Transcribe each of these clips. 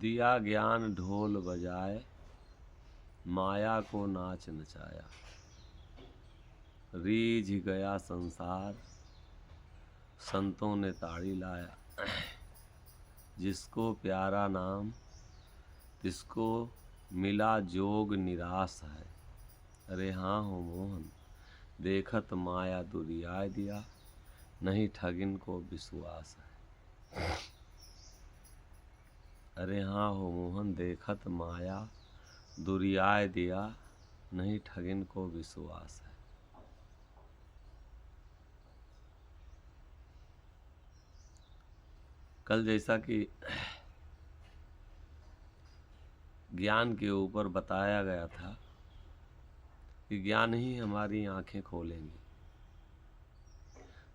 दिया ज्ञान ढोल बजाए, माया को नाच नचाया। रीझ गया संसार, संतों ने ताड़ी लाया। जिसको प्यारा नाम, तिसको मिला जोग निराश है। अरे हाँ हो मोहन, देखत माया दुरियाय दिया, नहीं ठगिन को विश्वास है। अरे हाँ हो मोहन, देखत माया दुरियाय दिया, नहीं ठगिन को विश्वास है। कल जैसा कि ज्ञान के ऊपर बताया गया था कि ज्ञान ही हमारी आंखें खोलेंगे,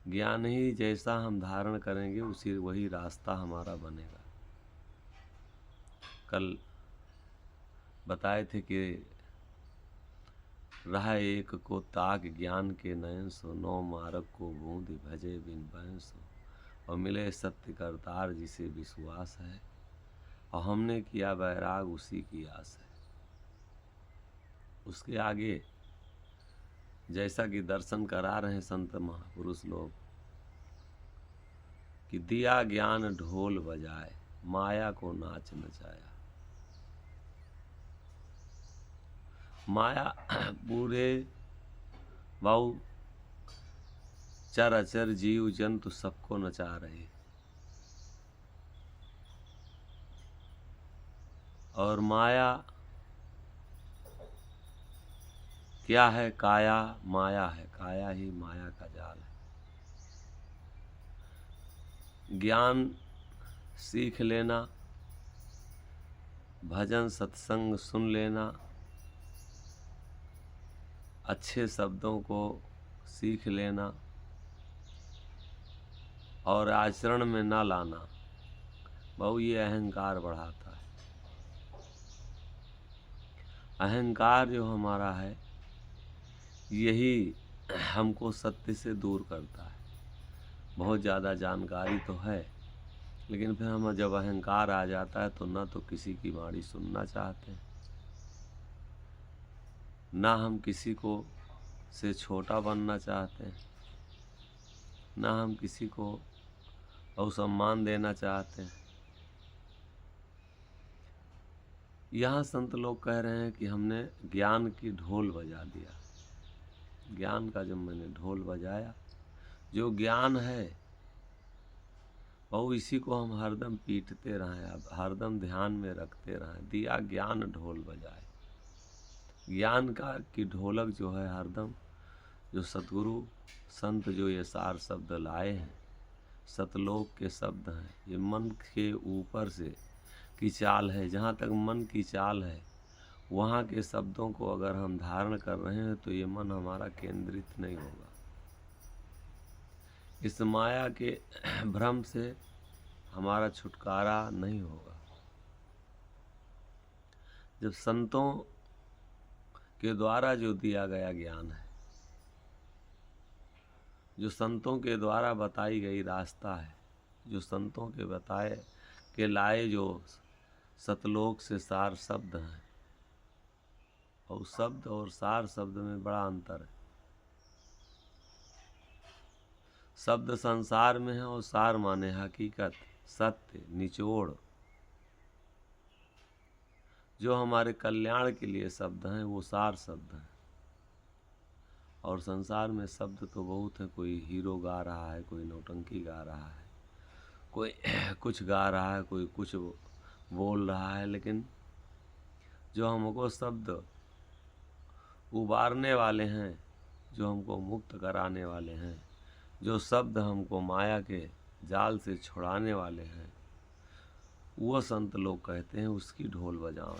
ज्ञान ही जैसा हम धारण करेंगे उसी वही रास्ता हमारा बनेगा। कल बताए थे कि रहा एक को ताक ज्ञान के नयन सो, नौ मार्ग को बूंद भजे बिन बैन सो, और मिले सत्य करतार जिसे विश्वास है, और हमने किया बैराग उसी की आस है। उसके आगे जैसा कि दर्शन करा रहे हैं संत महापुरुष लोग कि दिया ज्ञान ढोल बजाए, माया को नाच नचाया। माया पूरे बहु चर अचर जीव जंतु सबको नचा रही, और माया क्या है? काया माया है, काया ही माया का जाल है। ज्ञान सीख लेना, भजन सत्संग सुन लेना, अच्छे शब्दों को सीख लेना और आचरण में ना लाना, बहु ये अहंकार बढ़ाता है। अहंकार जो हमारा है यही हमको सत्य से दूर करता है। बहुत ज़्यादा जानकारी तो है, लेकिन फिर हम जब अहंकार आ जाता है तो ना तो किसी की बाणी सुनना चाहते हैं, ना हम किसी को से छोटा बनना चाहते हैं, ना हम किसी को असम्मान देना चाहते हैं। यहाँ संत लोग कह रहे हैं कि हमने ज्ञान की ढोल बजा दिया। ज्ञान का जब मैंने ढोल बजाया, जो ज्ञान है और इसी को हम हरदम पीटते रहें, हरदम ध्यान में रखते रहें। दिया ज्ञान ढोल बजाए, ज्ञान का की ढोलक जो है हरदम, जो सतगुरु संत जो ये सार शब्द लाए हैं, सतलोक के शब्द हैं, ये मन के ऊपर से की चाल है। जहाँ तक मन की चाल है वहाँ के शब्दों को अगर हम धारण कर रहे हैं तो ये मन हमारा केंद्रित नहीं होगा। इस माया के भ्रम से हमारा छुटकारा नहीं होगा। जब संतों के द्वारा जो दिया गया ज्ञान है, जो संतों के द्वारा बताई गई रास्ता है, जो संतों के बताए के लाए जो सतलोक से सार शब्द हैं, और शब्द और सार शब्द में बड़ा अंतर है। शब्द संसार में है और सार माने हकीकत, सत्य, निचोड़। जो हमारे कल्याण के लिए शब्द हैं वो सार शब्द हैं। और संसार में शब्द तो बहुत है, कोई हीरो गा रहा है, कोई नौटंकी गा रहा है, कोई कुछ गा रहा है, कोई कुछ बोल रहा है, लेकिन जो हमको शब्द उबारने वाले हैं, जो हमको मुक्त कराने वाले हैं, जो शब्द हमको माया के जाल से छुड़ाने वाले हैं, वो संत लोग कहते हैं उसकी ढोल बजाओ।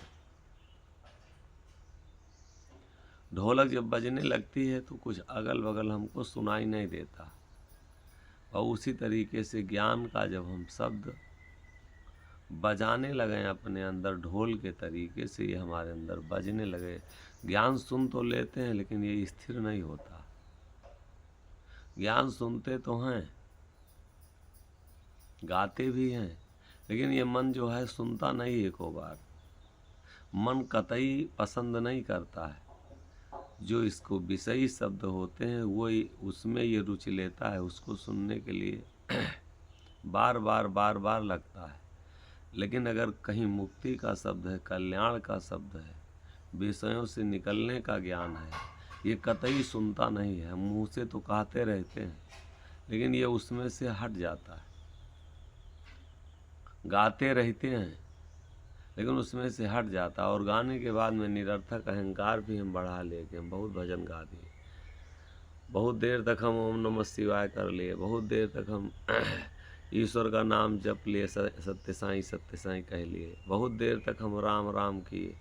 ढोलक जब बजने लगती है तो कुछ अगल बगल हमको सुनाई नहीं देता, और उसी तरीके से ज्ञान का जब हम शब्द बजाने लगे अपने अंदर ढोल के तरीके से, ये हमारे अंदर बजने लगे। ज्ञान सुन तो लेते हैं लेकिन ये स्थिर नहीं होता। ज्ञान सुनते तो हैं, गाते भी हैं, लेकिन ये मन जो है सुनता नहीं एको बार। मन कतई पसंद नहीं करता है। जो इसको विषयी शब्द होते हैं वो उसमें ये रुचि लेता है, उसको सुनने के लिए बार बार लगता है। लेकिन अगर कहीं मुक्ति का शब्द है, कल्याण का शब्द है, विषयों से निकलने का ज्ञान है, ये कतई सुनता नहीं है। मुंह से तो कहते रहते हैं लेकिन ये उसमें से हट जाता है। गाते रहते हैं लेकिन उसमें से हट जाता है। और गाने के बाद में निरर्थक अहंकार भी हम बढ़ा लेके हम बहुत भजन गा दिए, बहुत देर तक हम ओम नमः शिवाय कर लिए, बहुत देर तक हम ईश्वर का नाम जप लिए, सत्य साईं कह लिए, बहुत देर तक हम राम राम किए,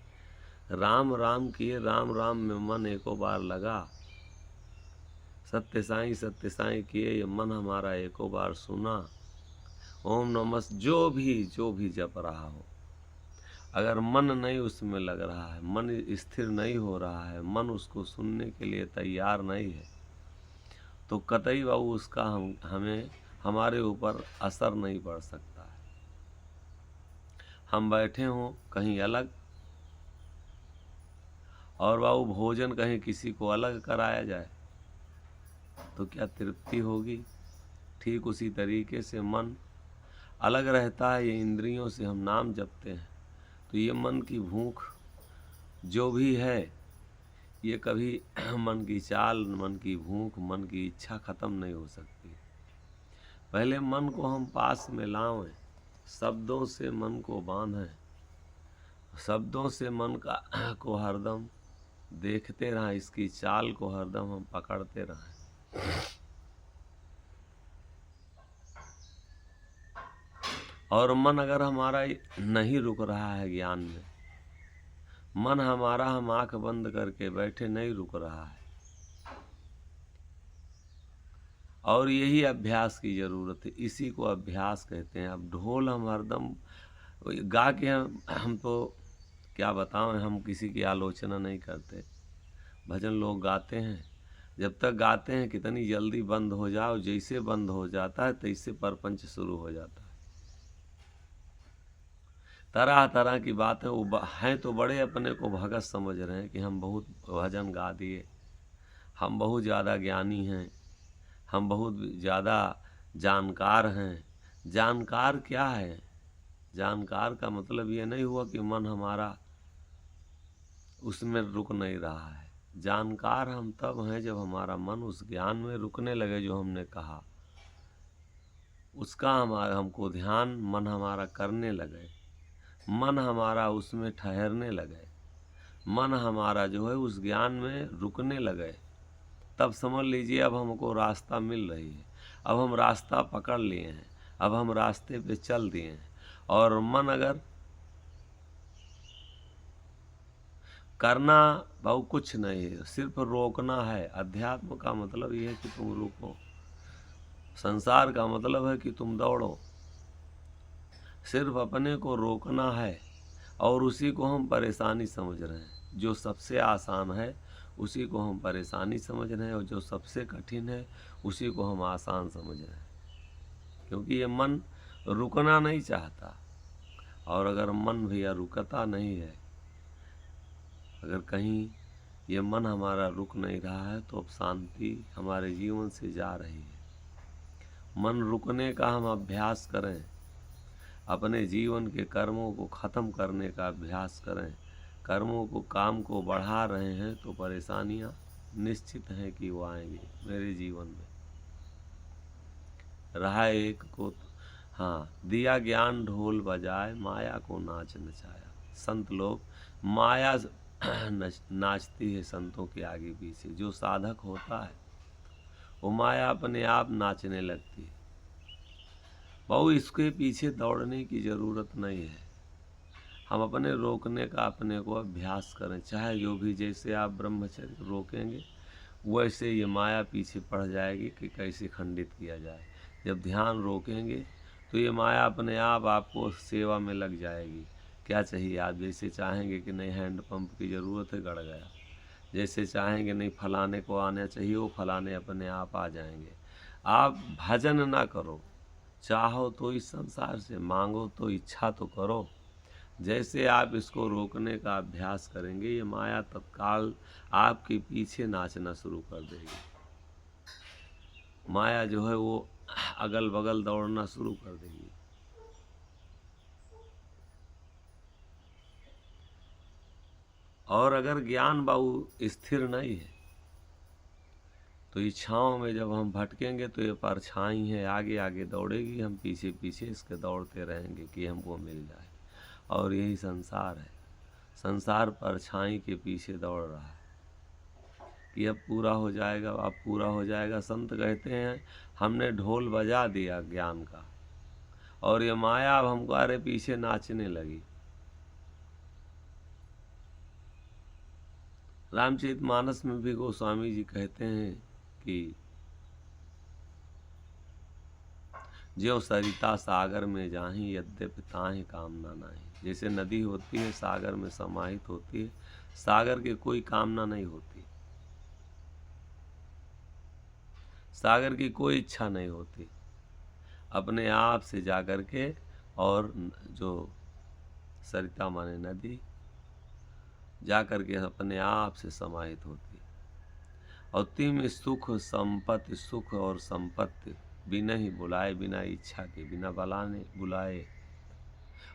राम राम किए, राम राम में मन एको बार लगा। सत्य साईं किए, ये मन हमारा एको बार सुना। ओम नमः जो भी जप रहा हो, अगर मन नहीं उसमें लग रहा है, मन स्थिर नहीं हो रहा है, मन उसको सुनने के लिए तैयार नहीं है, तो कतई बाबू उसका हमें हमारे ऊपर असर नहीं पड़ सकता है। हम बैठे हों कहीं अलग और बाबू भोजन कहीं किसी को अलग कराया जाए तो क्या तृप्ति होगी? ठीक उसी तरीके से मन अलग रहता है। ये इंद्रियों से हम नाम जपते हैं तो ये मन की भूख जो भी है, ये कभी मन की चाल, मन की भूख, मन की इच्छा खत्म नहीं हो सकती। पहले मन को हम पास में लाएं, शब्दों से मन को बांधें, शब्दों से मन का को हरदम देखते रहें, इसकी चाल को हरदम हम पकड़ते रहें। और मन अगर हमारा नहीं रुक रहा है ज्ञान में, मन हमारा हम आंख बंद करके बैठे नहीं रुक रहा है, और यही अभ्यास की जरूरत है। इसी को अभ्यास कहते हैं। अब ढोल हम हरदम गा के हम तो क्या बताएं, हम किसी की आलोचना नहीं करते। भजन लोग गाते हैं, जब तक गाते हैं कितनी जल्दी बंद हो जाओ, जैसे बंद हो जाता है तैसे परपंच शुरू हो जाता है। तरह तरह की बातें वो हैं तो बड़े अपने को भगत समझ रहे हैं कि हम बहुत भजन गा दिए, हम बहुत ज़्यादा ज्ञानी हैं, हम बहुत ज़्यादा जानकार हैं। जानकार क्या है? जानकार का मतलब ये नहीं हुआ कि मन हमारा उसमें रुक नहीं रहा है। जानकार हम तब हैं जब हमारा मन उस ज्ञान में रुकने लगे जो हमने कहा, उसका हमको ध्यान मन हमारा करने लगे, मन हमारा उसमें ठहरने लगे, मन हमारा जो है उस ज्ञान में रुकने लगे, तब समझ लीजिए अब हमको रास्ता मिल रही है। अब हम रास्ता पकड़ लिए हैं, अब हम रास्ते पे चल दिए हैं। और मन अगर करना भाव कुछ नहीं है, सिर्फ रोकना है। अध्यात्म का मतलब ये है कि तुम रुको, संसार का मतलब है कि तुम दौड़ो। सिर्फ अपने को रोकना है और उसी को हम परेशानी समझ रहे हैं। जो सबसे आसान है उसी को हम परेशानी समझ रहे हैं, और जो सबसे कठिन है उसी को हम आसान समझ रहे हैं। क्योंकि ये मन रुकना नहीं चाहता, और अगर मन भैया रुकता नहीं है, अगर कहीं ये मन हमारा रुक नहीं रहा है तो अब शांति हमारे जीवन से जा रही है। मन रुकने का हम अभ्यास करें, अपने जीवन के कर्मों को ख़त्म करने का अभ्यास करें। कर्मों को, काम को बढ़ा रहे हैं तो परेशानियां निश्चित हैं कि वो आएंगी मेरे जीवन में। रहा एक को, हाँ, दिया ज्ञान ढोल बजाए, माया को नाच नचाया। संत लोग, माया नाचती है संतों के आगे पीछे। जो साधक होता है वो माया अपने आप नाचने लगती है। बहु इसके पीछे दौड़ने की ज़रूरत नहीं है। हम अपने रोकने का अपने को अभ्यास करें। चाहे जो भी, जैसे आप ब्रह्मचर्य रोकेंगे वैसे ये माया पीछे पड़ जाएगी कि कैसे खंडित किया जाए। जब ध्यान रोकेंगे तो ये माया अपने आप आपको सेवा में लग जाएगी। क्या चाहिए आप? जैसे चाहेंगे कि नहीं हैंडपम्प की ज़रूरत है, गड़ गया। जैसे चाहेंगे नहीं फलाने को आना चाहिए, वो फलाने अपने आप आ जाएंगे। आप भजन ना करो, चाहो तो इस संसार से, मांगो तो इच्छा तो करो। जैसे आप इसको रोकने का अभ्यास करेंगे, ये माया तत्काल आपके पीछे नाचना शुरू कर देगी। माया जो है वो अगल बगल दौड़ना शुरू कर देगी। और अगर ज्ञान बाबू स्थिर नहीं है तो इच्छाओं में जब हम भटकेंगे तो ये परछाई है, आगे आगे दौड़ेगी, हम पीछे पीछे इसके दौड़ते रहेंगे कि हमको मिल जाए। और यही संसार है। संसार परछाई के पीछे दौड़ रहा है कि अब पूरा हो जाएगा, अब पूरा हो जाएगा। संत कहते हैं हमने ढोल बजा दिया ज्ञान का, और ये माया अब हमारे पीछे नाचने लगी। रामचरितमानस में भी गोस्वामी जी कहते हैं कि ज्यों सरिता सागर में जाहीं, यद्यपि ताहि कामना नाही। जैसे नदी होती है सागर में समाहित होती है, सागर की कोई कामना नहीं होती, सागर की कोई इच्छा नहीं होती, अपने आप से जाकर के, और जो सरिता माने नदी, जाकर के अपने आप से समाहित होती है। और तिम सुख संपत्ति, सुख और संपत्ति बिना ही बुलाए, बिना इच्छा के, बिना बलाने बुलाए।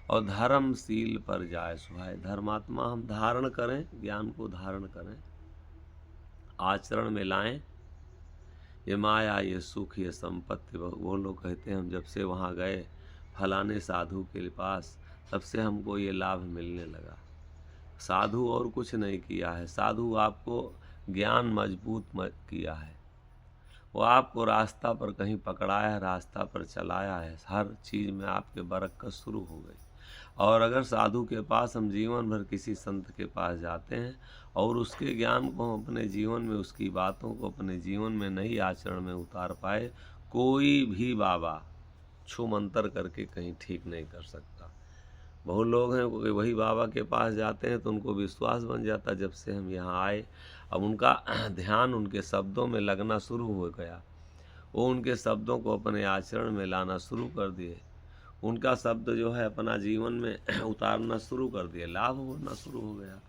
और धर्मशील पर जाए सुहाए। धर्मात्मा हम धारण करें, ज्ञान को धारण करें, आचरण में लाएं। ये माया, ये सुख, ये संपत्ति, वो लोग कहते हैं हम जब से वहाँ गए फलाने साधु के पास, तब से हमको ये लाभ मिलने लगा। साधु और कुछ नहीं किया है, साधु आपको ज्ञान मजबूत किया है, वो आपको रास्ता पर कहीं पकड़ाया है, रास्ता पर चलाया है, हर चीज़ में आपके बरकत शुरू हो गई। और अगर साधु के पास हम जीवन भर, किसी संत के पास जाते हैं और उसके ज्ञान को हम अपने जीवन में, उसकी बातों को अपने जीवन में नहीं आचरण में उतार पाए, कोई भी बाबा छू मंतर करके कहीं ठीक नहीं कर सकता। बहुत लोग हैं वही बाबा के पास जाते हैं तो उनको विश्वास बन जाता जब से हम यहाँ आए। अब उनका ध्यान उनके शब्दों में लगना शुरू हो गया, वो उनके शब्दों को अपने आचरण में लाना शुरू कर दिए, उनका शब्द जो है अपना जीवन में उतारना शुरू कर दिए, लाभ होना शुरू हो गया।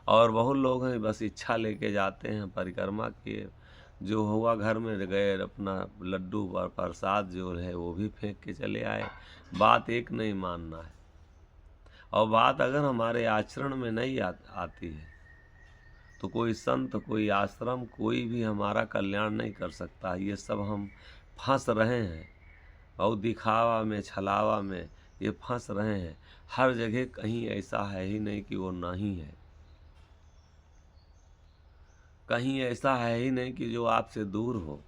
और बहुत लोग हैं बस इच्छा लेके जाते हैं, परिक्रमा किए, जो हुआ घर में गए, अपना लड्डू और प्रसाद जो है वो भी फेंक के चले आए। बात एक नहीं मानना है। और बात अगर हमारे आचरण में नहीं आती है तो कोई संत, कोई आश्रम, कोई भी हमारा कल्याण नहीं कर सकता। ये सब हम फंस रहे हैं और दिखावा में, छलावा में ये फंस रहे हैं। हर जगह कहीं ऐसा है ही नहीं कि वो नहीं है, कहीं ऐसा है ही नहीं कि जो आपसे दूर हो,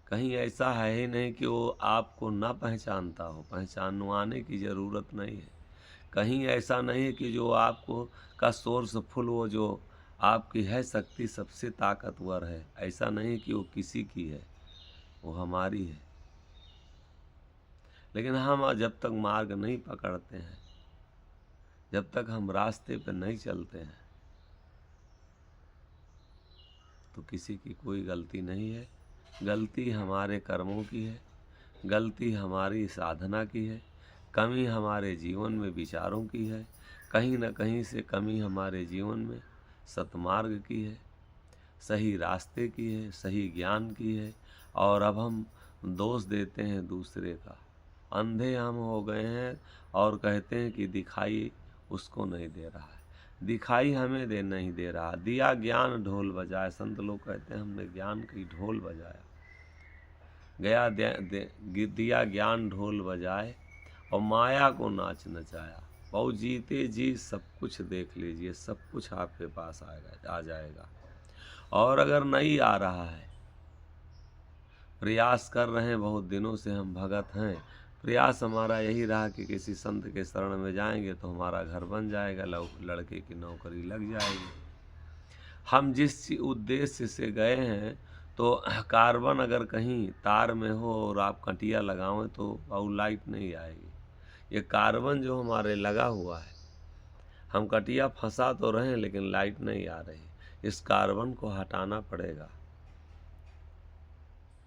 कहीं ऐसा है ही नहीं कि वो आपको ना पहचानता हो, पहचानवाने की ज़रूरत नहीं है। कहीं ऐसा नहीं है कि जो आपको का सोर्स फुल, वो जो आपकी है शक्ति सबसे ताकतवर है, ऐसा नहीं कि वो किसी की है, वो हमारी है। लेकिन हम जब तक मार्ग नहीं पकड़ते हैं, जब तक हम रास्ते पर नहीं चलते हैं, तो किसी की कोई गलती नहीं है। गलती हमारे कर्मों की है, गलती हमारी साधना की है, कमी हमारे जीवन में विचारों की है, कहीं न कहीं से कमी हमारे जीवन में सतमार्ग की है, सही रास्ते की है, सही ज्ञान की है। और अब हम दोष देते हैं दूसरे का, अंधे हम हो गए हैं और कहते हैं कि दिखाई उसको नहीं दे रहा है, दिखाई हमें नहीं दे रहा। दिया ज्ञान ढोल बजाए, संत लोग कहते हैं हमने ज्ञान की ढोल बजाया, गया दिया ज्ञान ढोल बजाए और माया को नाच नचाया। बहु जीते जी सब कुछ देख लीजिए, सब कुछ आपके पास आ जाएगा। और अगर नहीं आ रहा है, प्रयास कर रहे हैं, बहुत दिनों से हम भगत हैं, प्रयास हमारा यही रहा कि किसी संत के शरण में जाएंगे तो हमारा घर बन जाएगा, लड़के की नौकरी लग जाएगी। हम जिस उद्देश्य से गए हैं, तो कार्बन अगर कहीं तार में हो और आप कटिया लगावें तो और लाइट नहीं आएगी। ये कार्बन जो हमारे लगा हुआ है, हम कटिया फंसा तो रहे हैं लेकिन लाइट नहीं आ रही। इस कार्बन को हटाना पड़ेगा।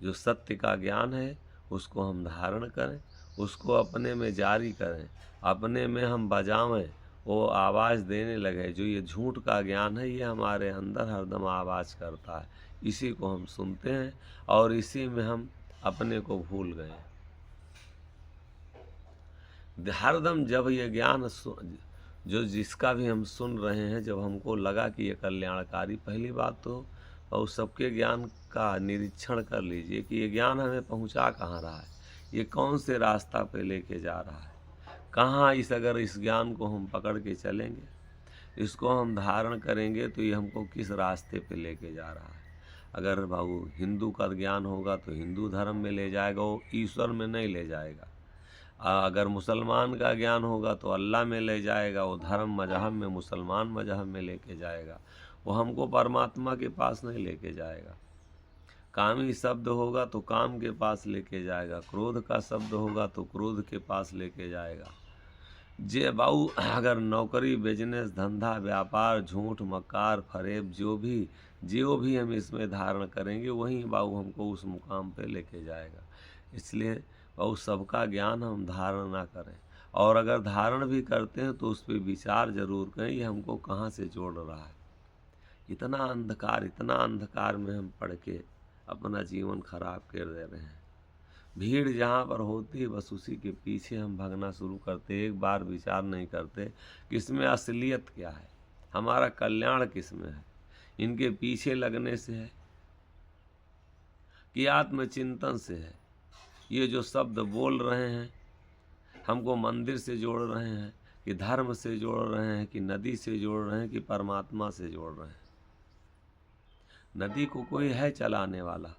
जो सत्य का ज्ञान है उसको हम धारण करें, उसको अपने में जारी करें, अपने में हम बजावें, वो आवाज़ देने लगे। जो ये झूठ का ज्ञान है, ये हमारे अंदर हरदम आवाज़ करता है, इसी को हम सुनते हैं और इसी में हम अपने को भूल गए। हरदम जब ये ज्ञान जो जिसका भी हम सुन रहे हैं, जब हमको लगा कि ये कल्याणकारी, पहली बात तो और सबके ज्ञान का निरीक्षण कर लीजिए कि ये ज्ञान हमें पहुंचा कहाँ रहा है, ये कौन से रास्ता पे लेके जा रहा है, कहाँ अगर इस ज्ञान को हम पकड़ के चलेंगे, इसको हम धारण करेंगे तो ये हमको किस रास्ते पे लेके जा रहा है। अगर बाबू हिंदू का ज्ञान होगा तो हिंदू धर्म में ले जाएगा, वो ईश्वर में नहीं ले जाएगा। अगर मुसलमान का ज्ञान होगा तो अल्लाह में ले जाएगा, वो धर्म मजहब में मुसलमान मजहब में लेके जाएगा, वो हमको परमात्मा के पास नहीं लेके जाएगा। कामी शब्द होगा तो काम के पास लेके जाएगा, क्रोध का शब्द होगा तो क्रोध के पास लेके जाएगा। जे बाऊ अगर नौकरी, बिजनेस, धंधा, व्यापार, झूठ, मक्कार, फरेब, जो भी हम इसमें धारण करेंगे, वहीं बाऊ हमको उस मुकाम पे लेके जाएगा। इसलिए बाऊ सबका ज्ञान हम धारण ना करें, और अगर धारण भी करते हैं तो उस पर विचार जरूर करें, ये हमको कहाँ से जोड़ रहा है। इतना अंधकार में हम पड़ के अपना जीवन खराब कर दे रहे हैं। भीड़ जहाँ पर होती है, बस उसी के पीछे हम भागना शुरू करते, एक बार विचार नहीं करते कि इसमें असलियत क्या है, हमारा कल्याण किस में है। इनके पीछे लगने से है कि आत्मचिंतन से है। ये जो शब्द बोल रहे हैं, हमको मंदिर से जोड़ रहे हैं, कि धर्म से जोड़ रहे हैं, कि नदी से जोड़ रहे हैं, कि परमात्मा से जोड़ रहे हैं। नदी को कोई है चलाने वाला,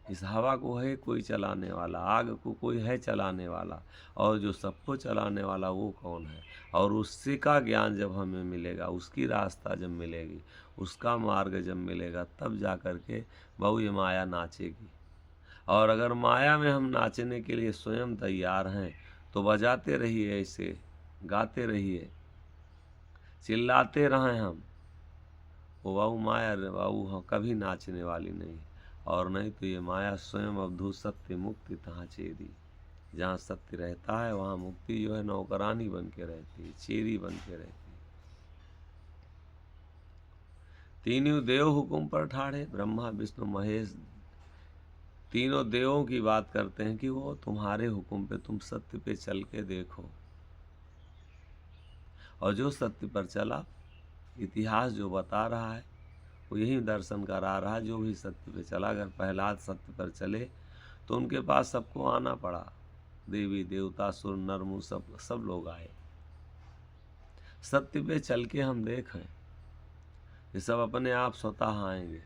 इस हवा को है कोई चलाने वाला, आग को कोई है चलाने वाला, और जो सबको चलाने वाला वो कौन है। और उससे का ज्ञान जब हमें मिलेगा, उसकी रास्ता जब मिलेगी, उसका मार्ग जब मिलेगा, तब जा कर के बहु ये माया नाचेगी। और अगर माया में हम नाचने के लिए स्वयं तैयार हैं तो बजाते रहिए, ऐसे गाते रहिए, चिल्लाते रहें हम, वो बाबू माया बाबू कभी नाचने वाली नहीं। और नहीं तो ये माया स्वयं अवधू सत्य मुक्ति तहाँ चेरी। जहाँ सत्य रहता है वहाँ मुक्ति जो है नौकरानी बन के रहती है, चेरी बन के रहती है। तीनों देव हुकुम पर ठाड़े, ब्रह्मा विष्णु महेश, तीनों देवों की बात करते हैं कि वो तुम्हारे हुक्म पे, तुम सत्य पे चल के देखो। और जो सत्य पर चला, इतिहास जो बता रहा है वो यही दर्शन करा रहा है। जो भी सत्य पे चला, अगर प्रहलाद सत्य पर चले तो उनके पास सबको आना पड़ा, देवी देवता सुर नर मुनि सब लोग आए। सत्य पे चल के हम देखें, ये सब अपने आप स्वतः आएंगे।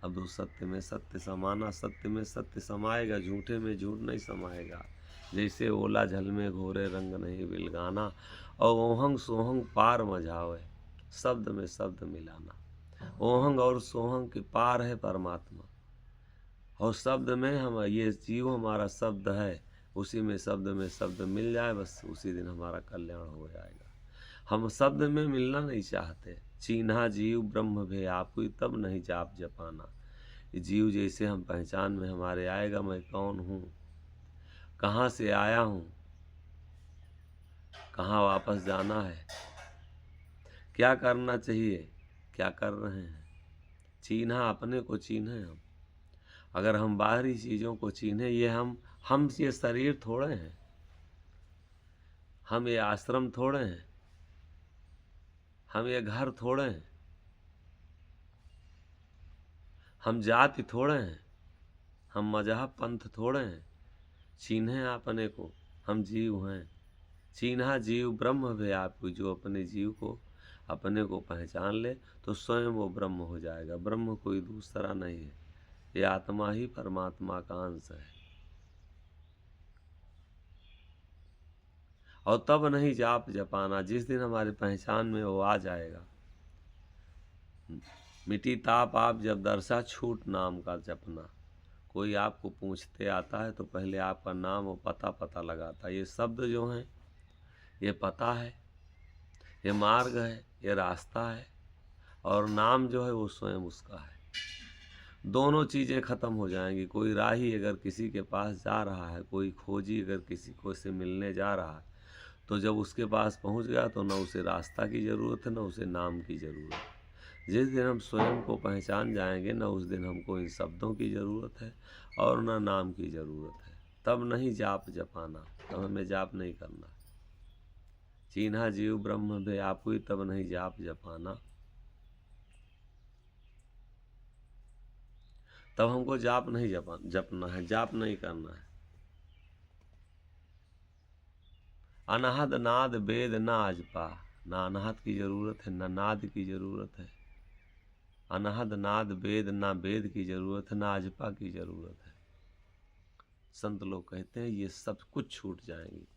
अब उस सत्य में सत्य समाना, सत्य में सत्य समाएगा, झूठे में झूठ नहीं समाएगा। जैसे ओला जल में घोरे रंग नहीं बिलगाना, और ओहंग सोहंग पार मझावे, शब्द में शब्द मिलाना। ओहंग और सोहंग के पार है परमात्मा, और शब्द में हम, ये जीव हमारा शब्द है, उसी में शब्द मिल जाए, बस उसी दिन हमारा कल्याण हो जाएगा। हम शब्द में मिलना नहीं चाहते। चीन्हा जीव ब्रह्म भे आपको, तब नहीं जाप जपाना। ये जीव जैसे हम पहचान में हमारे आएगा, मैं कौन हूँ, कहाँ से आया हूँ, कहाँ वापस जाना है, क्या करना चाहिए, क्या कर रहे हैं। चीन्हा अपने को चीन्हे हम। अगर हम बाहरी चीज़ों को चीन्हे, ये हम ये शरीर थोड़े हैं, हम ये आश्रम थोड़े हैं, हम ये घर थोड़े हैं, हम जाति थोड़े हैं, हम मजहब पंथ थोड़े हैं। चीन्हे अपने को, हम जीव हैं। चीन्हा जीव ब्रह्म भे आपको, जो अपने जीव को, अपने को पहचान ले तो स्वयं वो ब्रह्म हो जाएगा। ब्रह्म कोई दूसरा नहीं है, ये आत्मा ही परमात्मा का अंश है। और तब नहीं जाप जपाना, जिस दिन हमारे पहचान में वो आ जाएगा। मिटी ताप आप जब दरसा, छूट नाम का जपना। कोई आपको पूछते आता है तो पहले आपका नाम और पता लगाता है। ये शब्द जो हैं, ये पता है, ये मार्ग है, ये रास्ता है, और नाम जो है वो स्वयं उसका है। दोनों चीज़ें खत्म हो जाएंगी। कोई राही अगर किसी के पास जा रहा है, कोई खोजी अगर किसी को से मिलने जा रहा है, तो जब उसके पास पहुंच गया तो न उसे रास्ता की ज़रूरत है, न उसे नाम की ज़रूरत है। जिस दिन हम स्वयं को पहचान जाएंगे, न उस दिन हमको इन शब्दों की ज़रूरत है और न नाम की ज़रूरत है। तब नहीं जाप जपाना, तब हमें जाप नहीं करना। चीन्हा जीव ब्रह्म व्यापुई, तब नहीं जाप जपाना। तब हमको जाप नहीं जपना है, जाप नहीं करना है। अनहद नाद वेद ना अजपा, ना अनहद की जरूरत है, ना नाद की जरूरत है। अनहद नाद वेद, ना वेद की जरूरत है, ना अजपा की जरूरत है। संत लोग कहते हैं ये सब कुछ छूट जाएंगी।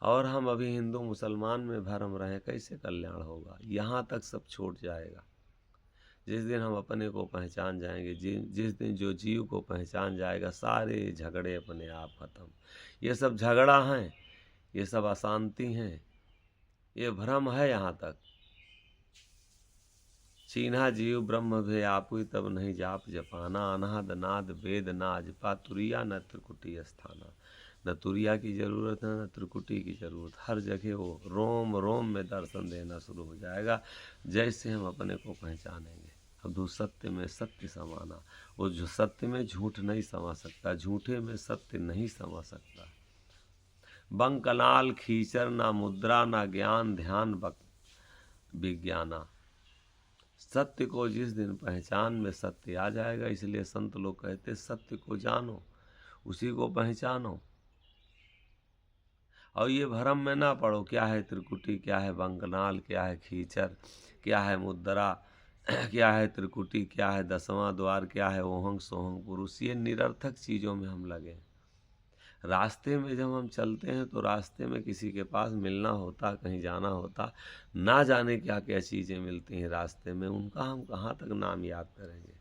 और हम अभी हिंदू मुसलमान में भरम रहे, कैसे कल्याण होगा? यहाँ तक सब छूट जाएगा। जिस दिन हम अपने को पहचान जाएंगे, जिस दिन जो जीव को पहचान जाएगा, सारे झगड़े अपने आप खत्म। ये सब झगड़ा हैं, ये सब अशांति हैं, ये भ्रम है। यहाँ तक चीन्हा जीव ब्रह्म भे आपुई, तब नहीं जाप जपाना। अनाद नाद वेद ना अजपा, तुरिया न त्रिकुटी स्थाना। न तुरिया की जरूरत है, न त्रिकुटी की जरूरत। हर जगह वो रोम रोम में दर्शन देना शुरू हो जाएगा, जैसे हम अपने को पहचानेंगे। अब सत्य में सत्य समाना, वो जो सत्य में झूठ नहीं समा सकता, झूठे में सत्य नहीं समा सकता। बंकनाल खींचर, ना मुद्रा, ना ज्ञान ध्यान बक विज्ञाना। सत्य को जिस दिन पहचान में सत्य आ जाएगा, इसलिए संत लोग कहते सत्य को जानो, उसी को पहचानो। और ये भ्रम में ना पड़ो, क्या है त्रिकुटी, क्या है बंकनाल, क्या है खींचर, क्या है मुद्रा, क्या है त्रिकुटी, क्या है दसवां द्वार, क्या है ओहंग सोहंग पुरुष। ये निरर्थक चीज़ों में हम लगे। रास्ते में जब हम चलते हैं तो रास्ते में किसी के पास मिलना होता, कहीं जाना होता, ना जाने क्या क्या चीज़ें मिलती हैं रास्ते में, उनका हम कहाँ तक नाम याद करेंगे,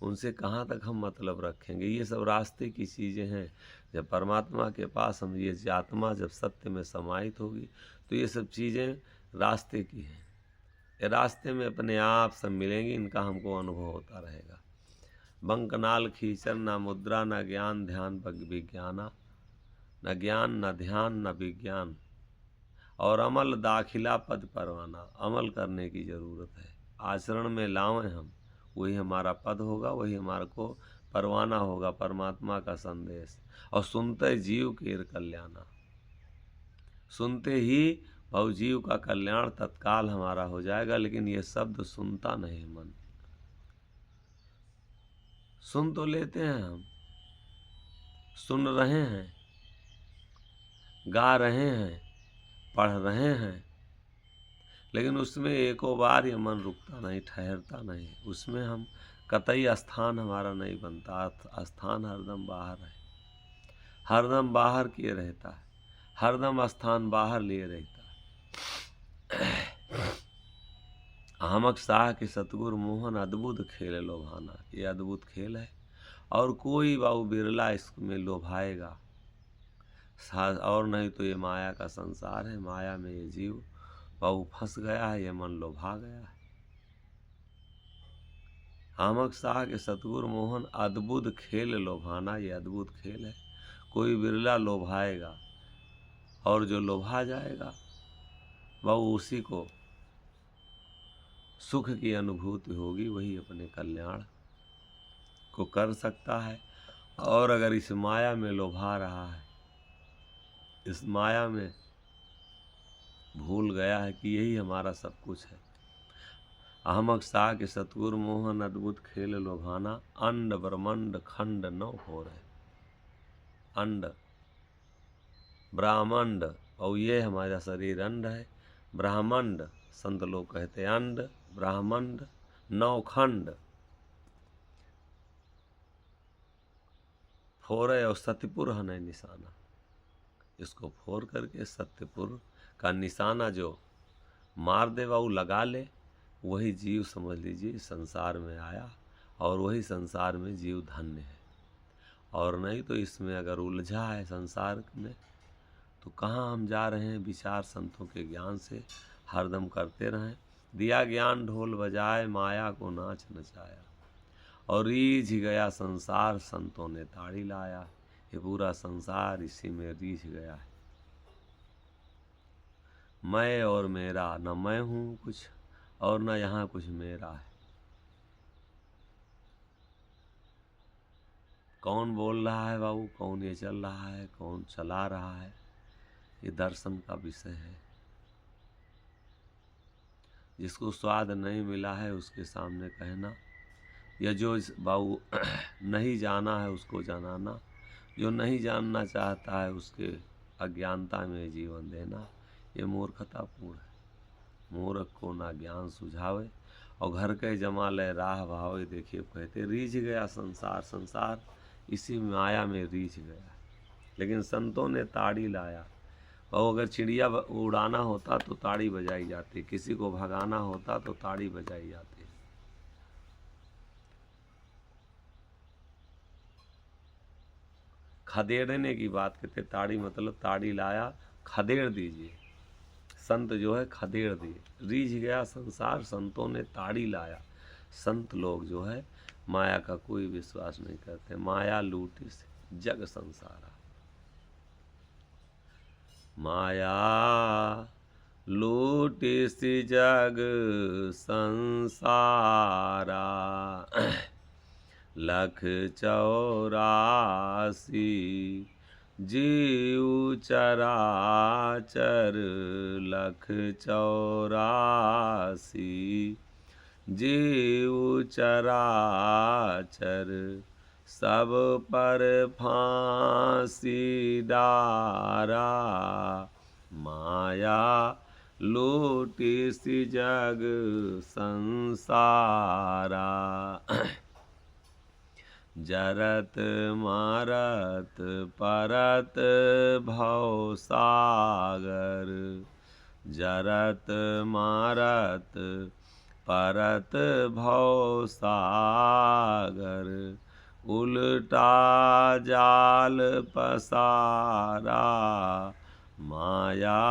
उनसे कहाँ तक हम मतलब रखेंगे। ये सब रास्ते की चीज़ें हैं। जब परमात्मा के पास हम, ये आत्मा जब सत्य में समाहित होगी, तो ये सब चीज़ें रास्ते की हैं। ये रास्ते में अपने आप सब मिलेंगी, इनका हमको अनुभव होता रहेगा। बंकनाल खींचर, ना मुद्रा, ना ज्ञान ध्यान विज्ञाना। न ज्ञान, न ध्यान, न विज्ञान। और अमल दाखिला पद परवाना। अमल करने की ज़रूरत है, आचरण में लावें हम, वही हमारा पद होगा, वही हमारे को परवाना होगा, परमात्मा का संदेश। और सुनते जीव केर कल्याणा, सुनते ही बहु जीव का कल्याण तत्काल हमारा हो जाएगा। लेकिन ये शब्द सुनता नहीं मन। सुन तो लेते हैं हम, सुन रहे हैं, गा रहे हैं, पढ़ रहे हैं, लेकिन उसमें एको बार ये मन रुकता नहीं, ठहरता नहीं। उसमें हम कतई स्थान हमारा नहीं बनता। स्थान हरदम बाहर है, हरदम बाहर किए रहता है, हरदम स्थान बाहर लिए रहता है। अहमक शाह के सतगुरु मोहन, अद्भुत खेल लोभाना। ये अद्भुत खेल है, और कोई बाबू बिरला इसमें लोभाएगा। और नहीं तो ये माया का संसार है, माया में ये जीव बाबू फंस गया है, ये मन लोभा गया है। अहमक शाह के सतगुरु मोहन, अद्भुत खेल लोभाना। ये अद्भुत खेल है, कोई बिरला लोभाएगा, और जो लोभा जाएगा बाबू उसी को सुख की अनुभूति होगी, वही अपने कल्याण को कर सकता है। और अगर इस माया में लोभा रहा है, इस माया में भूल गया है कि यही हमारा सब कुछ है। अहमक शाह के सतगुरु मोहन, अद्भुत खेल लोभाना। अंड ब्रह्मंड खंड न हो रहे। अंड ब्राह्मंड, और ये हमारा शरीर अंड है। ब्राह्मंड, संत लोग कहते हैं अंड ब्राह्मंड नौखंड फोरे, और सत्यपुर हने निशाना। इसको फोर करके सत्यपुर का निशाना जो मार दे वो लगा ले, वही जीव समझ लीजिए संसार में आया, और वही संसार में जीव धन्य है। और नहीं तो इसमें अगर उलझा है संसार में, तो कहाँ हम जा रहे हैं? विचार संतों के ज्ञान से हरदम करते रहें। दिया ज्ञान ढोल बजाए, माया को नाच नचाया। और रीझ गया संसार संतों ने ताड़ी लाया। ये पूरा संसार इसी में रीझ गया है। मैं और मेरा, न मैं हूँ कुछ और न यहाँ कुछ मेरा है। कौन बोल रहा है बाबू, कौन ये चल रहा है, कौन चला रहा है, ये दर्शन का विषय है। जिसको स्वाद नहीं मिला है उसके सामने कहना, या जो बाबू नहीं जाना है उसको जनाना, जो नहीं जानना चाहता है उसके अज्ञानता में जीवन देना, ये मूर्खतापूर्ण है। मूर्ख को ना ज्ञान सुझावे और घर के जमाले राह भावे। देखिए कहते रीझ गया संसार, संसार इसी माया में रीझ गया। लेकिन संतों ने ताड़ी लाया। और अगर चिड़िया उड़ाना होता तो ताड़ी बजाई जाती, किसी को भगाना होता तो ताड़ी बजाई जाती। खदेड़ने की बात करते, ताड़ी मतलब ताड़ी लाया, खदेड़ दीजिए। संत जो है खदेड़ दिए। रीझ गया संसार, संतों ने ताड़ी लाया। संत लोग जो है माया का कोई विश्वास नहीं करते। माया लूटी से जग संसारा, माया लूटी सी जग संसारा, लख 84 जीव चराचर, लख 84 जीव चराचर, सब पर फांसी डारा, माया लूटी सी जग संसारा। जरत मारत परत भव सागर, जरत मारत परत भव सागर, उल्टा जाल पसारा, माया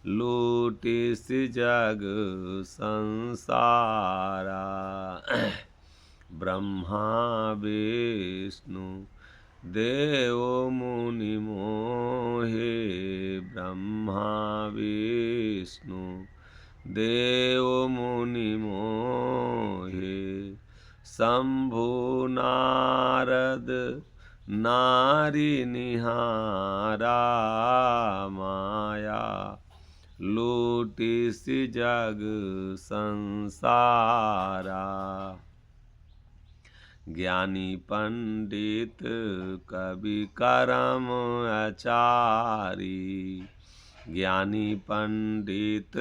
लूटी सी जग संसारा। ब्रह्मा विष्णु देव मुनि मोहे, ब्रह्मा विष्णु देव मुनि मोहे, शंभु नारद नारी निहारा, माया लूटी सी जग संसारा। ज्ञानी पंडित कवि करम आचारी, ज्ञानी पंडित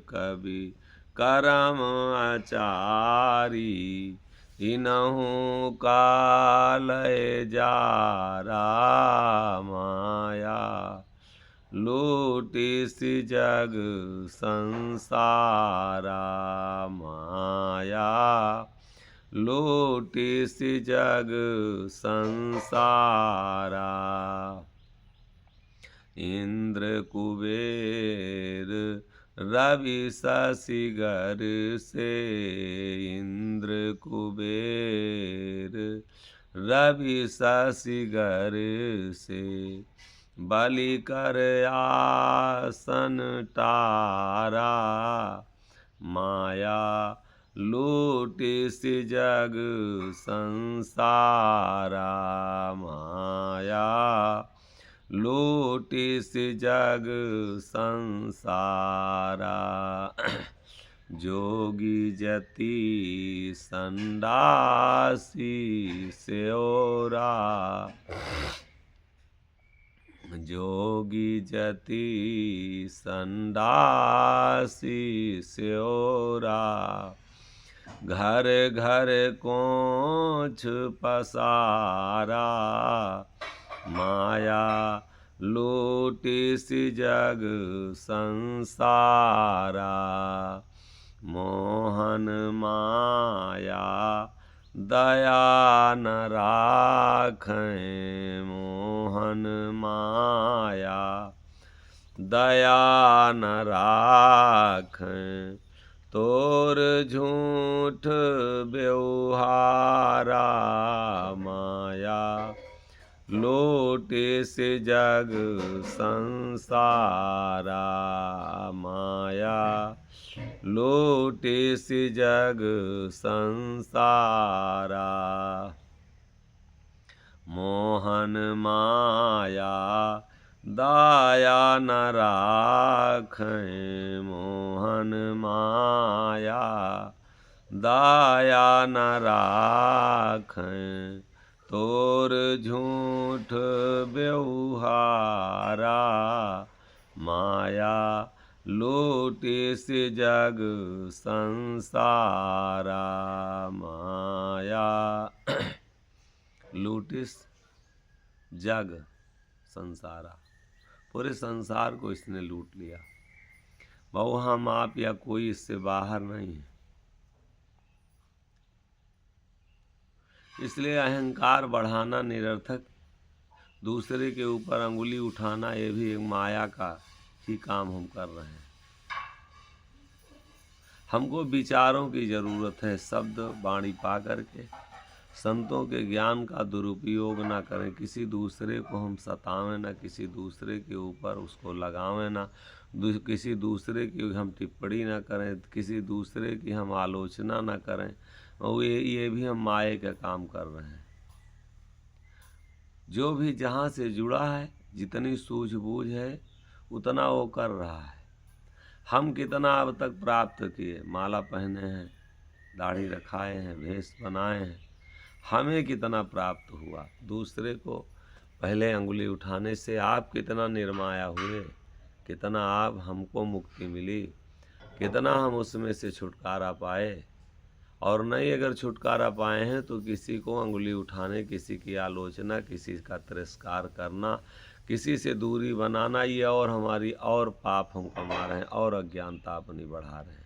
कवि करम आचारी, इनहु कालय जारा, माया लूटी सी जग संसारा, माया लूटी सी जग संसारा। इंद्र कुबेर रवि शशि घर से, इंद्र कुबेर रवि शशि घर से, बलि कर आसन टारा, माया लूटी सी जग संसारा, माया लूटी सी जग संसारा। जोगी जति संडासी सेओरा, जोगी जति संडासी सेओरा, घर घर कोंछ पसारा, माया लूटी सी जग संसारा। मोहन माया दया न राखें, मोहन माया दया न राखें, तोर झूठ व्यवहारा माया लोटे से जग संसारा माया लोटे से जग संसारा मोहन माया दाया न राखें मोहन माया दाया न राखें तोर झूठ व्यवहारा माया लोटे से जग संसारा माया लूटिस जग संसारा पूरे संसार को इसने लूट लिया। बहु हम आप या कोई इससे बाहर नहीं है। इसलिए अहंकार बढ़ाना निरर्थक, दूसरे के ऊपर अंगुली उठाना ये भी एक माया का ही काम हम कर रहे हैं। हमको विचारों की जरूरत है। शब्द वाणी पा करके संतों के ज्ञान का दुरुपयोग ना करें। किसी दूसरे को हम सतावें ना, किसी दूसरे के ऊपर उसको लगावें ना, किसी दूसरे की हम टिप्पणी ना करें, किसी दूसरे की हम आलोचना ना करें। और ये भी हम माया का काम कर रहे हैं। जो भी जहाँ से जुड़ा है, जितनी सूझबूझ है उतना वो कर रहा है। हम कितना अब तक प्राप्त किए, माला पहने हैं, दाढ़ी रखाए हैं, भेष बनाए हैं, हमें कितना प्राप्त हुआ। दूसरे को पहले अंगुली उठाने से आप कितना निर्माया हुए, कितना आप हमको मुक्ति मिली, कितना हम उसमें से छुटकारा पाए। और नहीं अगर छुटकारा पाए हैं तो किसी को अंगुली उठाने, किसी की आलोचना, किसी का तिरस्कार करना, किसी से दूरी बनाना, ये और हमारी और पाप हम कमा रहे हैं और अज्ञानता अपनी बढ़ा रहे हैं।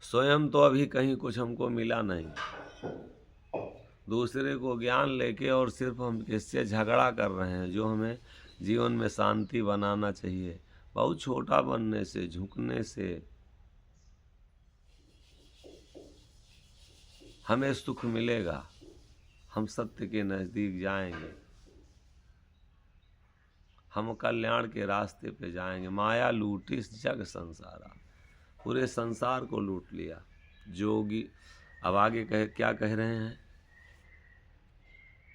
स्वयं तो अभी कहीं कुछ हमको मिला नहीं, दूसरे को ज्ञान लेके और सिर्फ हम इससे झगड़ा कर रहे हैं जो हमें जीवन में शांति बनाना चाहिए। बहुत छोटा बनने से, झुकने से हमें सुख मिलेगा, हम सत्य के नज़दीक जाएंगे, हम कल्याण के रास्ते पे जाएंगे। माया लूटिस जग संसारा, पूरे संसार को लूट लिया। जोगी अब आगे क्या कह रहे हैं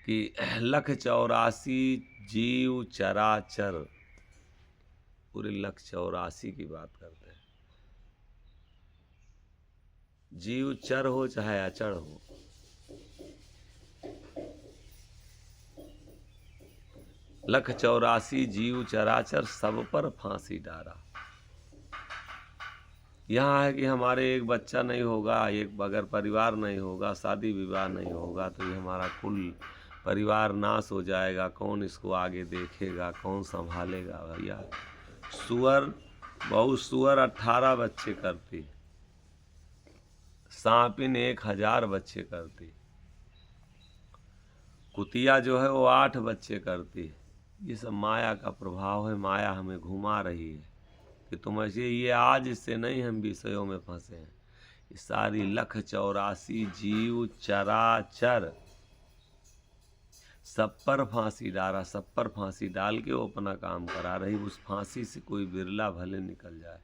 कि 184 जीव चराचर, पूरे 184 की बात करते हैं। जीव चर हो चाहे अचर हो, लख 84 जीव चराचर सब पर फांसी डारा। यहाँ है कि हमारे एक बच्चा नहीं होगा, एक अगर परिवार नहीं होगा, शादी विवाह नहीं होगा तो ये हमारा कुल परिवार नाश हो जाएगा। कौन इसको आगे देखेगा, कौन संभालेगा। भैया सुअर, बहुत सुअर 18 बच्चे करती, सांपिन 1000 बच्चे करती, कुतिया जो है वो 8 बच्चे करती। ये सब माया का प्रभाव है। माया हमें घुमा रही है कि तुम ऐसे, ये आज इससे नहीं हम विषयों में फंसे हैं। ये सारी 184 जीव चराचर सब पर फांसी डाला, सब पर फांसी डाल के वो अपना काम करा रही। उस फांसी से कोई बिरला भले निकल जाए।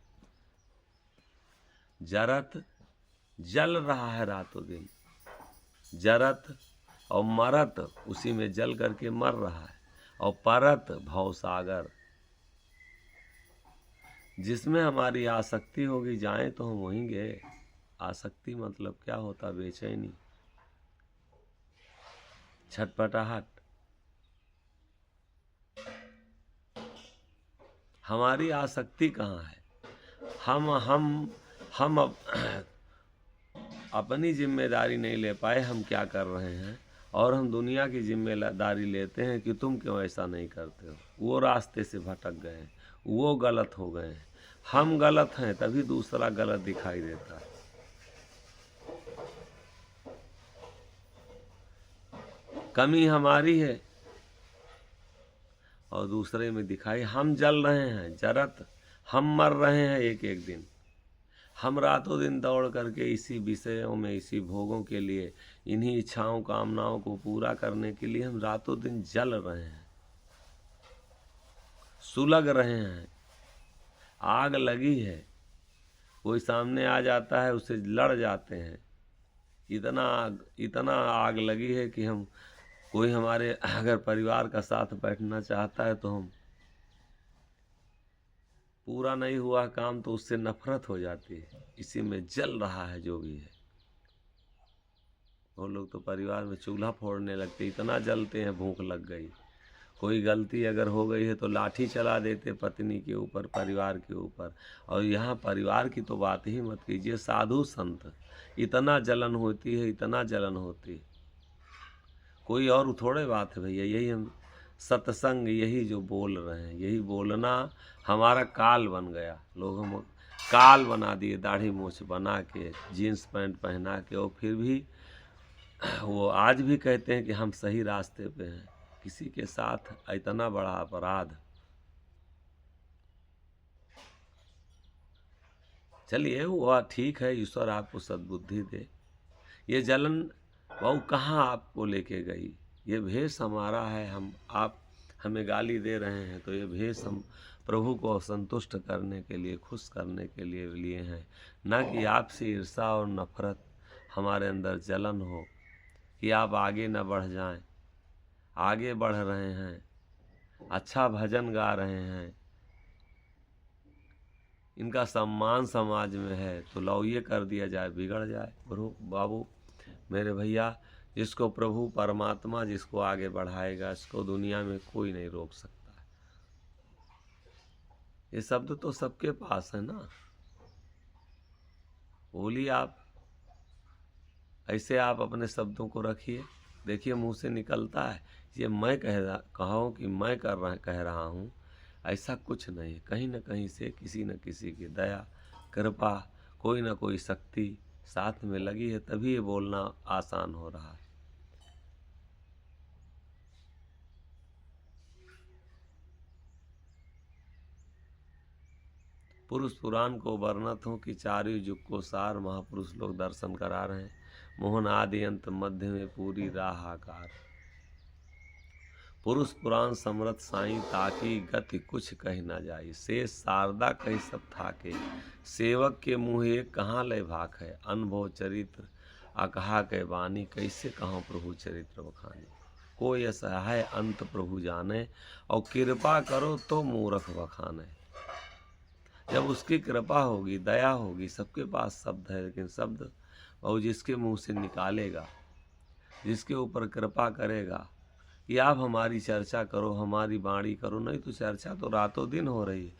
जरत जल रहा है रातों दिन, जरत और मरत उसी में जल करके मर रहा है। और परत भवसागर, जिसमें हमारी आसक्ति होगी जाएं तो हम वहीं गए। आसक्ति मतलब क्या होता? बेचैनी, छटपटाहट। हमारी आसक्ति कहाँ है? हम अपनी जिम्मेदारी नहीं ले पाए, हम क्या कर रहे हैं, और हम दुनिया की जिम्मेदारी लेते हैं कि तुम क्यों ऐसा नहीं करते हो। वो रास्ते से भटक गए हैं, वो गलत हो गए हैं। हम गलत हैं तभी दूसरा गलत दिखाई देता है। कमी हमारी है और दूसरे में दिखाई। हम जल रहे हैं, जरत हम मर रहे हैं एक एक दिन। हम रातों दिन दौड़ करके इसी विषयों में, इसी भोगों के लिए, इन्हीं इच्छाओं कामनाओं को पूरा करने के लिए हम रातों दिन जल रहे हैं, सुलग रहे हैं। आग लगी है, कोई सामने आ जाता है, उससे लड़ जाते हैं। इतना आग लगी है कि हम, कोई हमारे अगर परिवार का साथ बैठना चाहता है तो हम, पूरा नहीं हुआ काम तो उससे नफरत हो जाती है। इसी में जल रहा है जो भी है। वो लोग तो परिवार में चूल्हा फोड़ने लगते, इतना जलते हैं, भूख लग गई। कोई गलती अगर हो गई है तो लाठी चला देते पत्नी के ऊपर, परिवार के ऊपर। और यहाँ परिवार की तो बात ही मत कीजिए, साधु संत, इतना जलन होती है, इतना जलन होती है, कोई और थोड़े बात है भैया। यही हम सत्संग, यही जो बोल रहे हैं, यही बोलना हमारा काल बन गया। लोग हम काल बना दिए, दाढ़ी मूछ बना के, जीन्स पैंट पहना के, और फिर भी वो आज भी कहते हैं कि हम सही रास्ते पे हैं। किसी के साथ इतना बड़ा अपराध। चलिए वो ठीक है, ईश्वर आपको सद्बुद्धि दे। ये जलन वो कहाँ आपको लेके गई? ये भेष हमारा है, आप हमें गाली दे रहे हैं तो ये भेष हम प्रभु को संतुष्ट करने के लिए, खुश करने के लिए हैं, न कि आपसे ईर्षा और नफरत हमारे अंदर जलन हो कि आप आगे न बढ़ जाएं। आगे बढ़ रहे हैं, अच्छा भजन गा रहे हैं, इनका सम्मान समाज में है, तो लो ये कर दिया जाए, बिगड़ जाए। बाबू मेरे भैया, जिसको प्रभु परमात्मा जिसको आगे बढ़ाएगा, इसको दुनिया में कोई नहीं रोक सकता है। ये शब्द तो सबके पास है ना। बोलिए आप, ऐसे आप अपने शब्दों को रखिए, देखिए मुंह से निकलता है। ये मैं कहूँ कि मैं कह रहा हूँ, ऐसा कुछ नहीं। कहीं न कहीं से किसी न किसी की दया, कृपा, कोई न कोई शक्ति साथ में लगी है, तभी ये बोलना आसान हो रहा है। पुरुष पुराण को वर्णत हो कि चारों युग को सार महापुरुष लोग दर्शन करा रहे हैं। मोहन आदि अंत मध्य में पूरी राह आकार। पुरुष पुराण समरथ साईं, ताकि गति कुछ कही ना जाई। शेष शारदा कही सब थाके, सेवक के मुँह एक कहाँ लय भाक है। अनुभव चरित्र अकहा के बानी, कैसे कहाँ प्रभु चरित्र बखानी। कोई असहाय अंत प्रभु जाने, और कृपा करो तो मूर्ख बखाने। जब उसकी कृपा होगी, दया होगी, सबके पास शब्द है, लेकिन शब्द वो जिसके मुंह से निकालेगा, जिसके ऊपर कृपा करेगा कि आप हमारी चर्चा करो, हमारी वाणी करो, नहीं तो चर्चा तो रातों दिन हो रही है।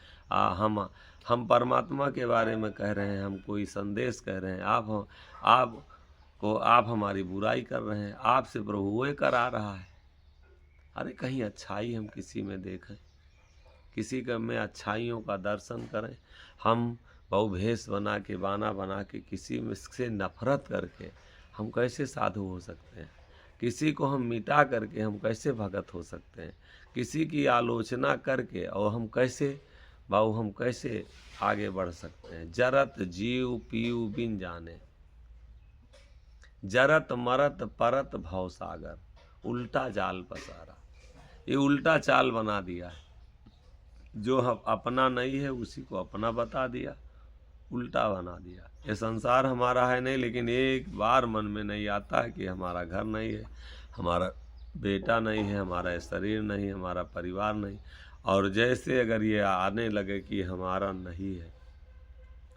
हम परमात्मा के बारे में कह रहे हैं, हम कोई संदेश कह रहे हैं, आप हमारी बुराई कर रहे हैं, आपसे प्रभु वो करा रहा है। अरे कहीं अच्छाई हम किसी में देखें, किसी का में अच्छाइयों का दर्शन करें। हम बहु भेष बना के, बाना बना के, किसी में से नफरत करके हम कैसे साधु हो सकते हैं? किसी को हम मिटा करके हम कैसे भगत हो सकते हैं? किसी की आलोचना करके और हम कैसे आगे बढ़ सकते हैं? जरत जीव पीऊ बिन जाने, जरत मरत परत भव सागर, उल्टा जाल पसारा। ये उल्टा चाल बना दिया है। जो हम अपना नहीं है उसी को अपना बता दिया, उल्टा बना दिया। ये संसार हमारा है नहीं, लेकिन एक बार मन में नहीं आता है कि हमारा घर नहीं है, हमारा बेटा नहीं है, हमारा शरीर नहीं, हमारा परिवार नहीं। और जैसे अगर ये आने लगे कि हमारा नहीं है,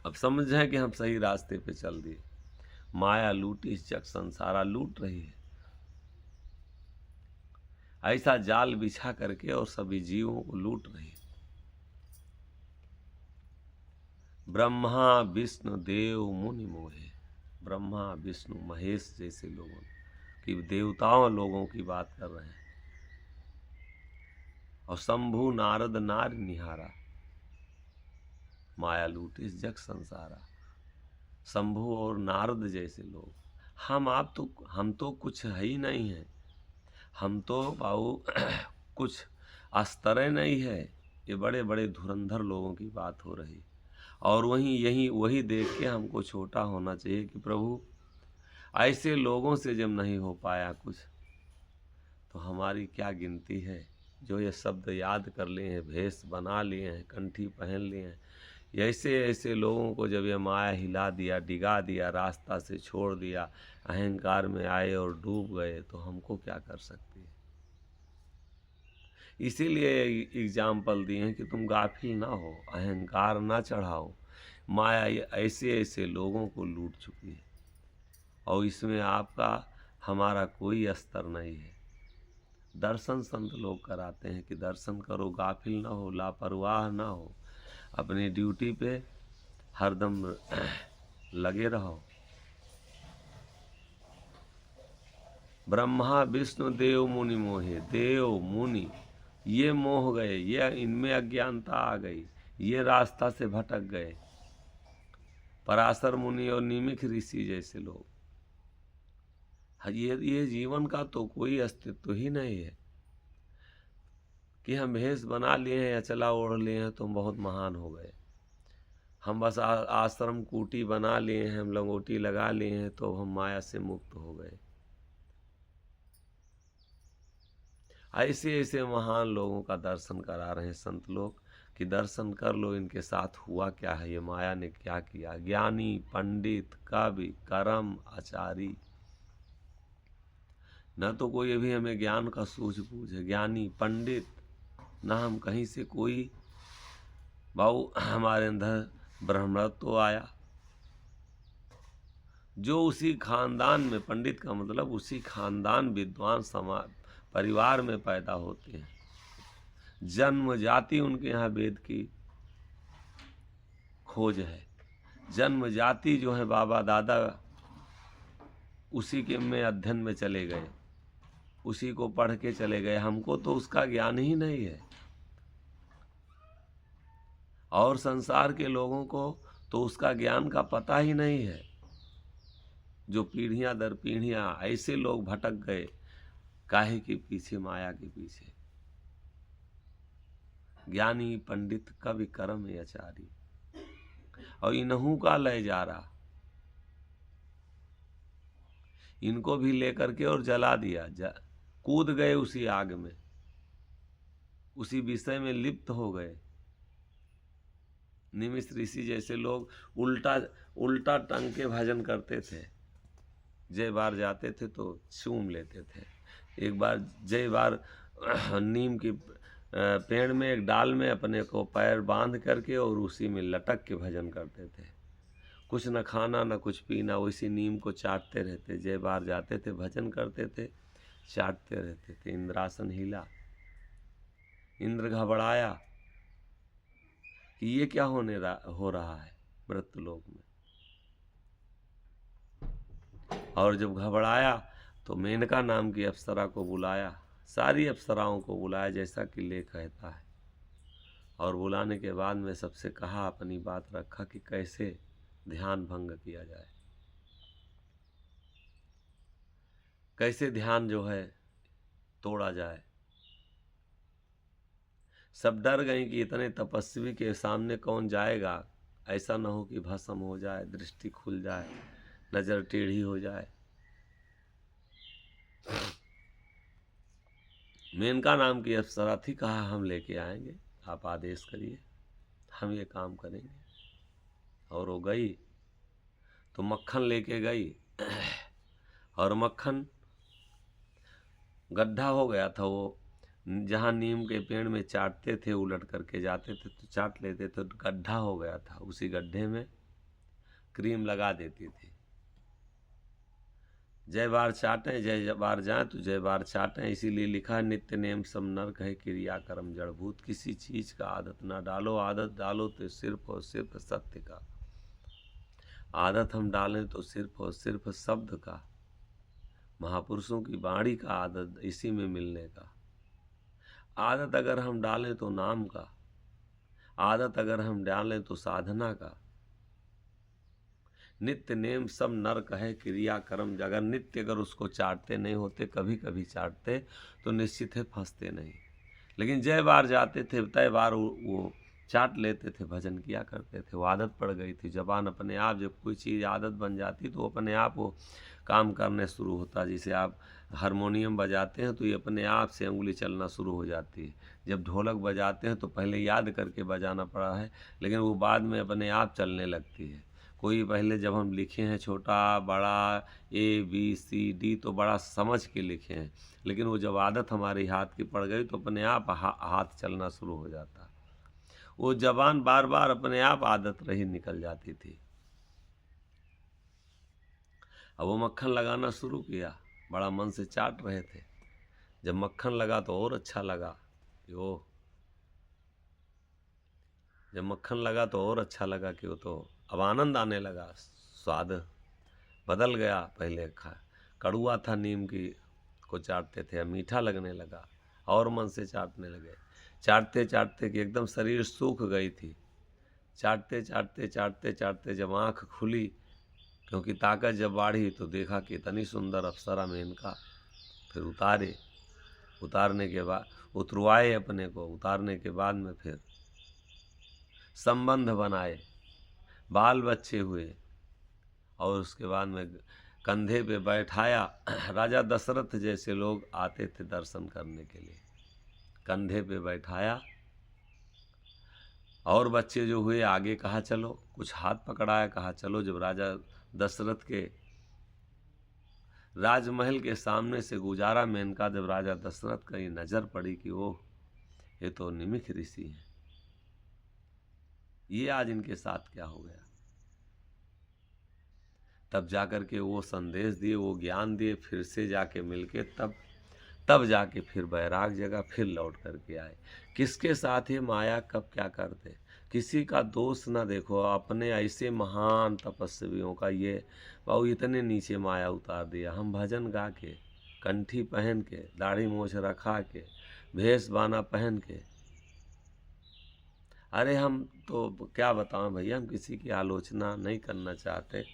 अब समझ जाए कि हम सही रास्ते पे चल दिए। माया लूटी इस जग संसारा लूट रही है, ऐसा जाल बिछा करके और सभी जीवों को लूट रही है। ब्रह्मा विष्णु देव मुनि मोहे, ब्रह्मा विष्णु महेश जैसे लोगों की, देवताओं लोगों की बात कर रहे हैं। और शंभु नारद नार निहारा, माया लूट इस जग संसारा। शंभु और नारद जैसे लोग, हम तो कुछ है ही नहीं है। हम तो बाबू कुछ अस्तर नहीं है। ये बड़े बड़े धुरंधर लोगों की बात हो रही। और वही देख के हमको छोटा होना चाहिए कि प्रभु ऐसे लोगों से जब नहीं हो पाया कुछ, तो हमारी क्या गिनती है। जो ये शब्द याद कर लिए हैं, भेष बना लिए हैं, कंठी पहन लिए हैं, ऐसे ऐसे लोगों को जब ये माया हिला दिया, डिगा दिया, रास्ता से छोड़ दिया, अहंकार में आए और डूब गए, तो हमको क्या कर सकती है। इसीलिए एग्जाम्पल दिए हैं कि तुम गाफिल ना हो, अहंकार ना चढ़ाओ। माया ये ऐसे ऐसे लोगों को लूट चुकी है और इसमें आपका हमारा कोई अस्तर नहीं है। दर्शन संत लोग कराते हैं कि दर्शन करो, गाफिल ना हो, लापरवाह ना हो, अपनी ड्यूटी पे हरदम लगे रहो। ब्रह्मा विष्णु देव मुनि मोहे, देव मुनि ये मोह गए, ये इनमें अज्ञानता आ गई, ये रास्ता से भटक गए। पराशर मुनि और निमिख ऋषि जैसे लोग, ये जीवन का तो कोई अस्तित्व ही नहीं है कि हम भेष बना लिए हैं या चला ओढ़ लिए हैं तो हम बहुत महान हो गए। हम बस आश्रम कूटी बना लिए हैं, हम लंगोटी लगा लिए हैं तो हम माया से मुक्त हो गए। ऐसे ऐसे महान लोगों का दर्शन करा रहे हैं संत लोग कि दर्शन कर लो इनके साथ हुआ क्या है, ये माया ने क्या किया। ज्ञानी पंडित कवि कर्म आचारी, न तो कोई अभी हमें ज्ञान का सूझबूझ है। ज्ञानी पंडित न हम कहीं से कोई बाबू हमारे अंदर ब्रह्मत्व आया, जो उसी खानदान में, पंडित का मतलब उसी खानदान विद्वान समाज परिवार में पैदा होते हैं, जन्म जाति उनके यहाँ वेद की खोज है, जन्म जाति जो है बाबा दादा उसी के में अध्ययन में चले गए, उसी को पढ़ के चले गए। हमको तो उसका ज्ञान ही नहीं है और संसार के लोगों को तो उसका ज्ञान का पता ही नहीं है। जो पीढ़ियां दर पीढ़ियां ऐसे लोग भटक गए, काहे के पीछे, माया के पीछे। ज्ञानी पंडित कवि कर्म आचारी, और इन्हू का ले जा रहा, इनको भी लेकर के और जला दिया, कूद गए उसी आग में, उसी विषय में लिप्त हो गए। निमिष ऋषि जैसे लोग उल्टा टंग के भजन करते थे। जय बार जाते थे तो चूम लेते थे। एक बार जय बार नीम की पेड़ में एक डाल में अपने को पैर बांध करके और उसी में लटक के भजन करते थे। कुछ न खाना न कुछ पीना, उसी नीम को चाटते रहते। जय बार जाते थे, भजन करते थे, चाटते रहते थे। इंद्रासन हिला, इंद्र घबराया कि ये क्या हो रहा है मृत्युलोक में। और जब घबराया तो मेनका नाम की अप्सरा को बुलाया, सारी अप्सराओं को बुलाया जैसा कि लेख कहता है। और बुलाने के बाद में सबसे कहा, अपनी बात रखा कि कैसे ध्यान भंग किया जाए, कैसे ध्यान जो है तोड़ा जाए। सब डर गए कि इतने तपस्वी के सामने कौन जाएगा, ऐसा न हो कि भस्म हो जाए, दृष्टि खुल जाए, नजर टेढ़ी हो जाए। मेनका नाम की अप्सरा थी, कहा हम लेके आएंगे, आप आदेश करिए, हम ये काम करेंगे। और वो गई तो मक्खन लेके गई, और मक्खन गड्ढा हो गया था। वो जहाँ नीम के पेड़ में चाटते थे, उलट करके जाते थे तो चाट लेते थे, तो गड्ढा हो गया था। उसी गड्ढे में क्रीम लगा देती थी। जय बार चाटें, जय बार जाएं तो जय बार चाटें। इसीलिए लिखा है, नित्य नेम सब नर कहे, क्रिया कर्म जड़भूत। किसी चीज का आदत ना डालो, आदत डालो तो सिर्फ और सिर्फ सत्य का। आदत हम डालें तो सिर्फ और सिर्फ शब्द का, महापुरुषों की वाणी का आदत इसी में मिलने का। आदत अगर हम डालें तो नाम का, आदत अगर हम डालें तो साधना का। नित्य नेम सब नर कहे, क्रिया कर्म। अगर नित्य अगर उसको चाटते नहीं होते, कभी कभी चाटते, तो निश्चित है फंसते नहीं। लेकिन जय बार जाते थे, तय बार वो चाट लेते थे, भजन किया करते थे। वो आदत पड़ गई थी, ज़बान अपने आप जब कोई चीज़ आदत बन जाती तो अपने आप वो काम करने शुरू होता। जैसे आप हारमोनियम बजाते हैं तो ये अपने आप से उँगली चलना शुरू हो जाती है। जब ढोलक बजाते हैं तो पहले याद करके बजाना पड़ा है, लेकिन वो बाद में अपने आप चलने लगती है। कोई पहले जब हम लिखे हैं छोटा, बड़ा, ए, बी, सी, डी तो बड़ा समझ के लिखे हैं, लेकिन वो जब आदत हमारे हाथ की पड़ गई तो अपने आप हाथ चलना शुरू हो जाता। वो ज़बान बार-बार अपने आप आदत रही निकल जाती थी। अब वो मक्खन लगाना शुरू किया, बड़ा मन से चाट रहे थे। जब मक्खन लगा तो और अच्छा लगा कि ओह! जब मक्खन लगा तो और अच्छा लगा कि वो तो अब आनंद आने लगा, स्वाद बदल गया। पहले कड़वा था, नीम की को चाटते थे, अब मीठा लगने लगा और मन से चाटने लगे। चाटते-चाटते कि एकदम शरीर सूख गई थी। चाटते जब आँख खुली, क्योंकि ताकत जब बाढ़ी तो देखा कि इतनी सुंदर अप्सरा मेनका। फिर उतारने के बाद उतरवाए अपने को, उतारने के बाद में फिर संबंध बनाए, बाल बच्चे हुए और उसके बाद में कंधे पे बैठाया। राजा दशरथ जैसे लोग आते थे दर्शन करने के लिए, कंधे पे बैठाया और बच्चे जो हुए आगे कहा चलो, कुछ हाथ पकड़ाया, कहा चलो। जब राजा दशरथ के राजमहल के सामने से गुजारा मेनका, जब राजा दशरथ का ये नज़र पड़ी कि ओह, ये तो निमिष ऋषि हैं, ये आज इनके साथ क्या हो गया। तब जाकर के वो संदेश दिए, वो ज्ञान दिए, फिर से जाके मिलके तब जाके फिर बैराग जगह, फिर लौट करके आए। किसके साथ ये माया कब क्या करते, किसी का दोष ना देखो। अपने ऐसे महान तपस्वियों का ये बाबू इतने नीचे माया उतार दिया। हम भजन गा के, कंठी पहन के, दाढ़ी मूछ रखा के, भेष बाना पहन के, अरे हम तो क्या बताएं भैया, हम किसी की आलोचना नहीं करना चाहते।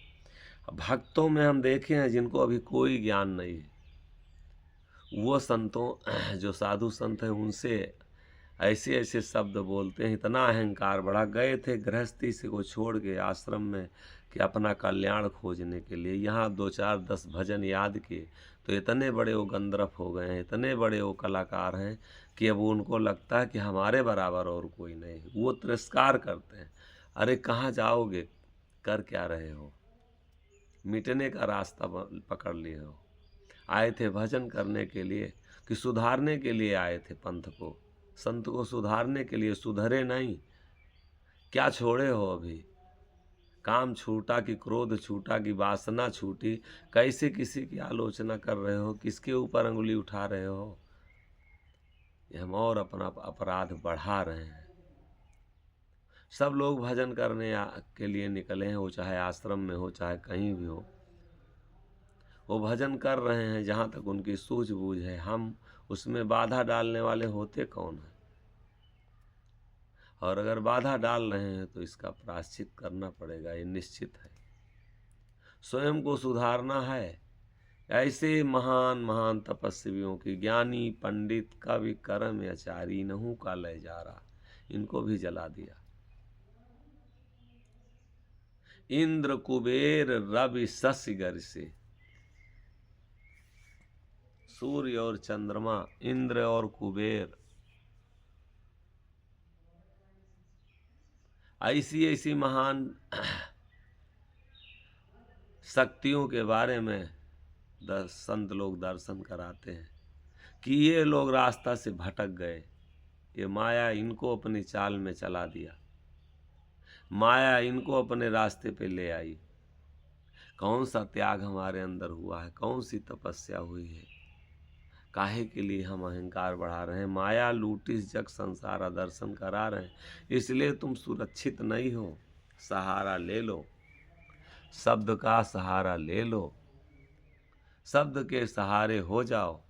भक्तों में हम देखे हैं जिनको अभी कोई ज्ञान नहीं है, वो संतों जो साधु संत हैं उनसे ऐसे ऐसे शब्द बोलते हैं, इतना अहंकार बढ़ा। गए थे गृहस्थी से को छोड़ के आश्रम में कि अपना कल्याण खोजने के लिए, यहाँ 2-4-10 भजन याद किए तो इतने बड़े वो गंधर्व हो गए हैं, इतने बड़े वो कलाकार हैं कि अब उनको लगता है कि हमारे बराबर और कोई नहीं। वो तिरस्कार करते हैं। अरे कहाँ जाओगे, कर क्या रहे हो, मिटने का रास्ता पकड़ लिए हो। आए थे भजन करने के लिए कि सुधारने के लिए आए थे पंथ को, संत को सुधारने के लिए। सुधरे नहीं, क्या छोड़े हो अभी, काम छूटा कि क्रोध छूटा कि वासना छूटी। कैसे किसी की आलोचना कर रहे हो, किसके ऊपर अंगुली उठा रहे हो। ये हम और अपना अपराध बढ़ा रहे हैं। सब लोग भजन करने के लिए निकले हैं, वो चाहे आश्रम में हो चाहे कहीं भी हो, वो भजन कर रहे हैं जहाँ तक उनकी सूझबूझ है। हम उसमें बाधा डालने वाले होते कौन हैं, और अगर बाधा डाल रहे हैं तो इसका प्रायश्चित करना पड़ेगा, ये निश्चित है। स्वयं को सुधारना है। ऐसे महान महान तपस्वियों की, ज्ञानी पंडित कवि कर्म आचारी नहु का लय जा रहा, इनको भी जला दिया। इंद्र कुबेर रवि शशि गर से, सूर्य और चंद्रमा, इंद्र और कुबेर, ऐसी ऐसी महान शक्तियों के बारे में संत लोग दर्शन कराते हैं कि ये लोग रास्ता से भटक गए, ये माया इनको अपनी चाल में चला दिया, माया इनको अपने रास्ते पे ले आई। कौन सा त्याग हमारे अंदर हुआ है, कौन सी तपस्या हुई है, काहे के लिए हम अहंकार बढ़ा रहे हैं। माया लूटिस जग संसारा दर्शन करा रहे हैं, इसलिए तुम सुरक्षित नहीं हो। सहारा ले लो, शब्द का सहारा ले लो, शब्द के सहारे हो जाओ,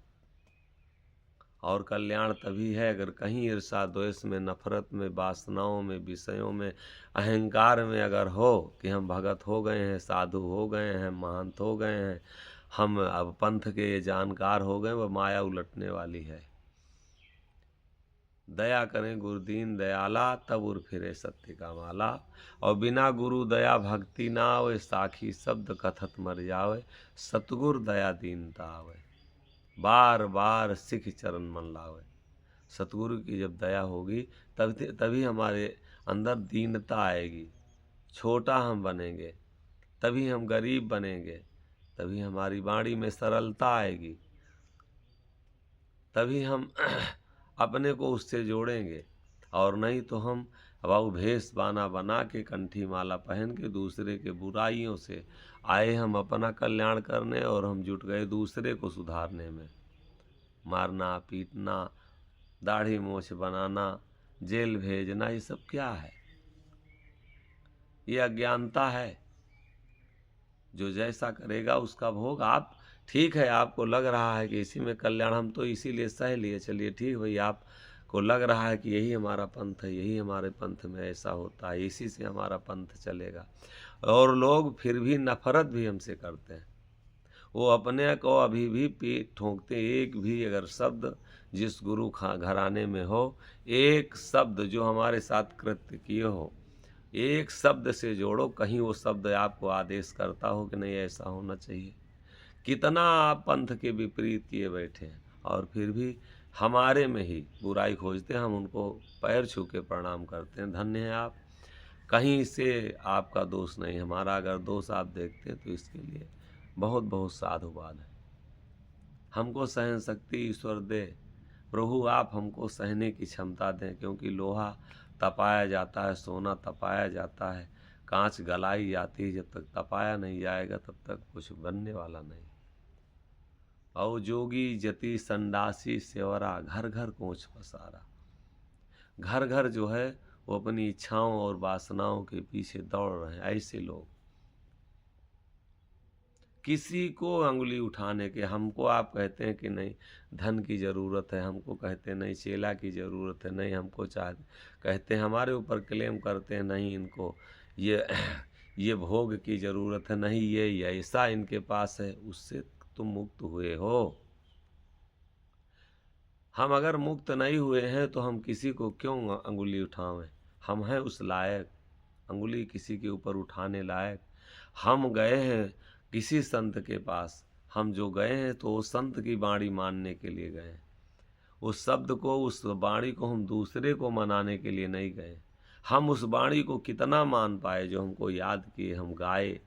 और कल्याण तभी है अगर कहीं ईर्षा द्वेष में, नफरत में, वासनाओं में, विषयों में, अहंकार में अगर हो कि हम भगत हो गए हैं, साधु हो गए हैं, महंत हो गए हैं, हम अब पंथ के जानकार हो गए, वह माया उलटने वाली है। दया करें गुरु दीन दयाला, तब उर फिरे सत्य का माला। और बिना गुरु दया भक्ति ना आवे, साखी शब्द कथत मर जावे। सतगुर दया दीनता आवे, बार बार सिख चरण मन लावे। सतगुरु की जब दया होगी तभी हमारे अंदर दीनता आएगी, छोटा हम बनेंगे, तभी हम गरीब बनेंगे, तभी हमारी वाणी में सरलता आएगी, तभी हम अपने को उससे जोड़ेंगे। और नहीं तो हम अब भेष बाना बना के, कंठी माला पहन के, दूसरे के बुराइयों से आए हम अपना कल्याण करने, और हम जुट गए दूसरे को सुधारने में। मारना पीटना, दाढ़ी मूछ बनाना, जेल भेजना, ये सब क्या है? ये अज्ञानता है। जो जैसा करेगा उसका भोग। आप ठीक है, आपको लग रहा है कि इसी में कल्याण, हम तो इसीलिए सह लिए, चलिए ठीक भाई, आपको लग रहा है कि यही हमारा पंथ है, यही हमारे पंथ में ऐसा होता है, इसी से हमारा पंथ चलेगा। और लोग फिर भी नफरत भी हमसे करते हैं। वो अपने को अभी भी पीठ ठोंकते। एक भी अगर शब्द जिस गुरु घराने में हो, एक शब्द जो हमारे साथ कृत्य किए हो, एक शब्द से जोड़ो, कहीं वो शब्द आपको आदेश करता हो कि नहीं ऐसा होना चाहिए। कितना आप पंथ के विपरीत किए बैठे हैं, और फिर भी हमारे में ही बुराई खोजते हैं। हम उनको पैर छू के प्रणाम करते हैं, धन्य है आप। कहीं से आपका दोष नहीं, हमारा अगर दोष आप देखते हैं तो इसके लिए बहुत बहुत साधुवाद है। हमको सहन शक्ति ईश्वर दे प्रभु, आप हमको सहने की क्षमता दें, क्योंकि लोहा तपाया जाता है, सोना तपाया जाता है, कांच गलाई जाती है, जब तक तपाया नहीं जाएगा तब तक कुछ बनने वाला नहीं। और जोगी जति संडासी सेवरा, घर घर कोच पसारा। घर घर जो है वो अपनी इच्छाओं और वासनाओं के पीछे दौड़ रहे हैं। ऐसे लोग किसी को अंगुली उठाने के, हमको आप कहते हैं कि नहीं धन की ज़रूरत है, हमको कहते हैं नहीं चेला की ज़रूरत है, नहीं हमको कहते हैं, हमारे ऊपर क्लेम करते हैं नहीं इनको ये भोग की ज़रूरत है, नहीं ये ऐसा इनके पास है, उससे तुम मुक्त हुए हो। हम अगर मुक्त नहीं हुए हैं तो हम किसी को क्यों अंगुली उठावें? हम हैं उस लायक अंगुली किसी के ऊपर उठाने लायक? हम गए हैं किसी संत के पास, हम जो गए हैं तो वो संत की वाणी मानने के लिए गए। उस शब्द को, उस वाणी को हम दूसरे को मनाने के लिए नहीं गए। हम उस वाणी को कितना मान पाए जो हमको याद किए, हम गाए,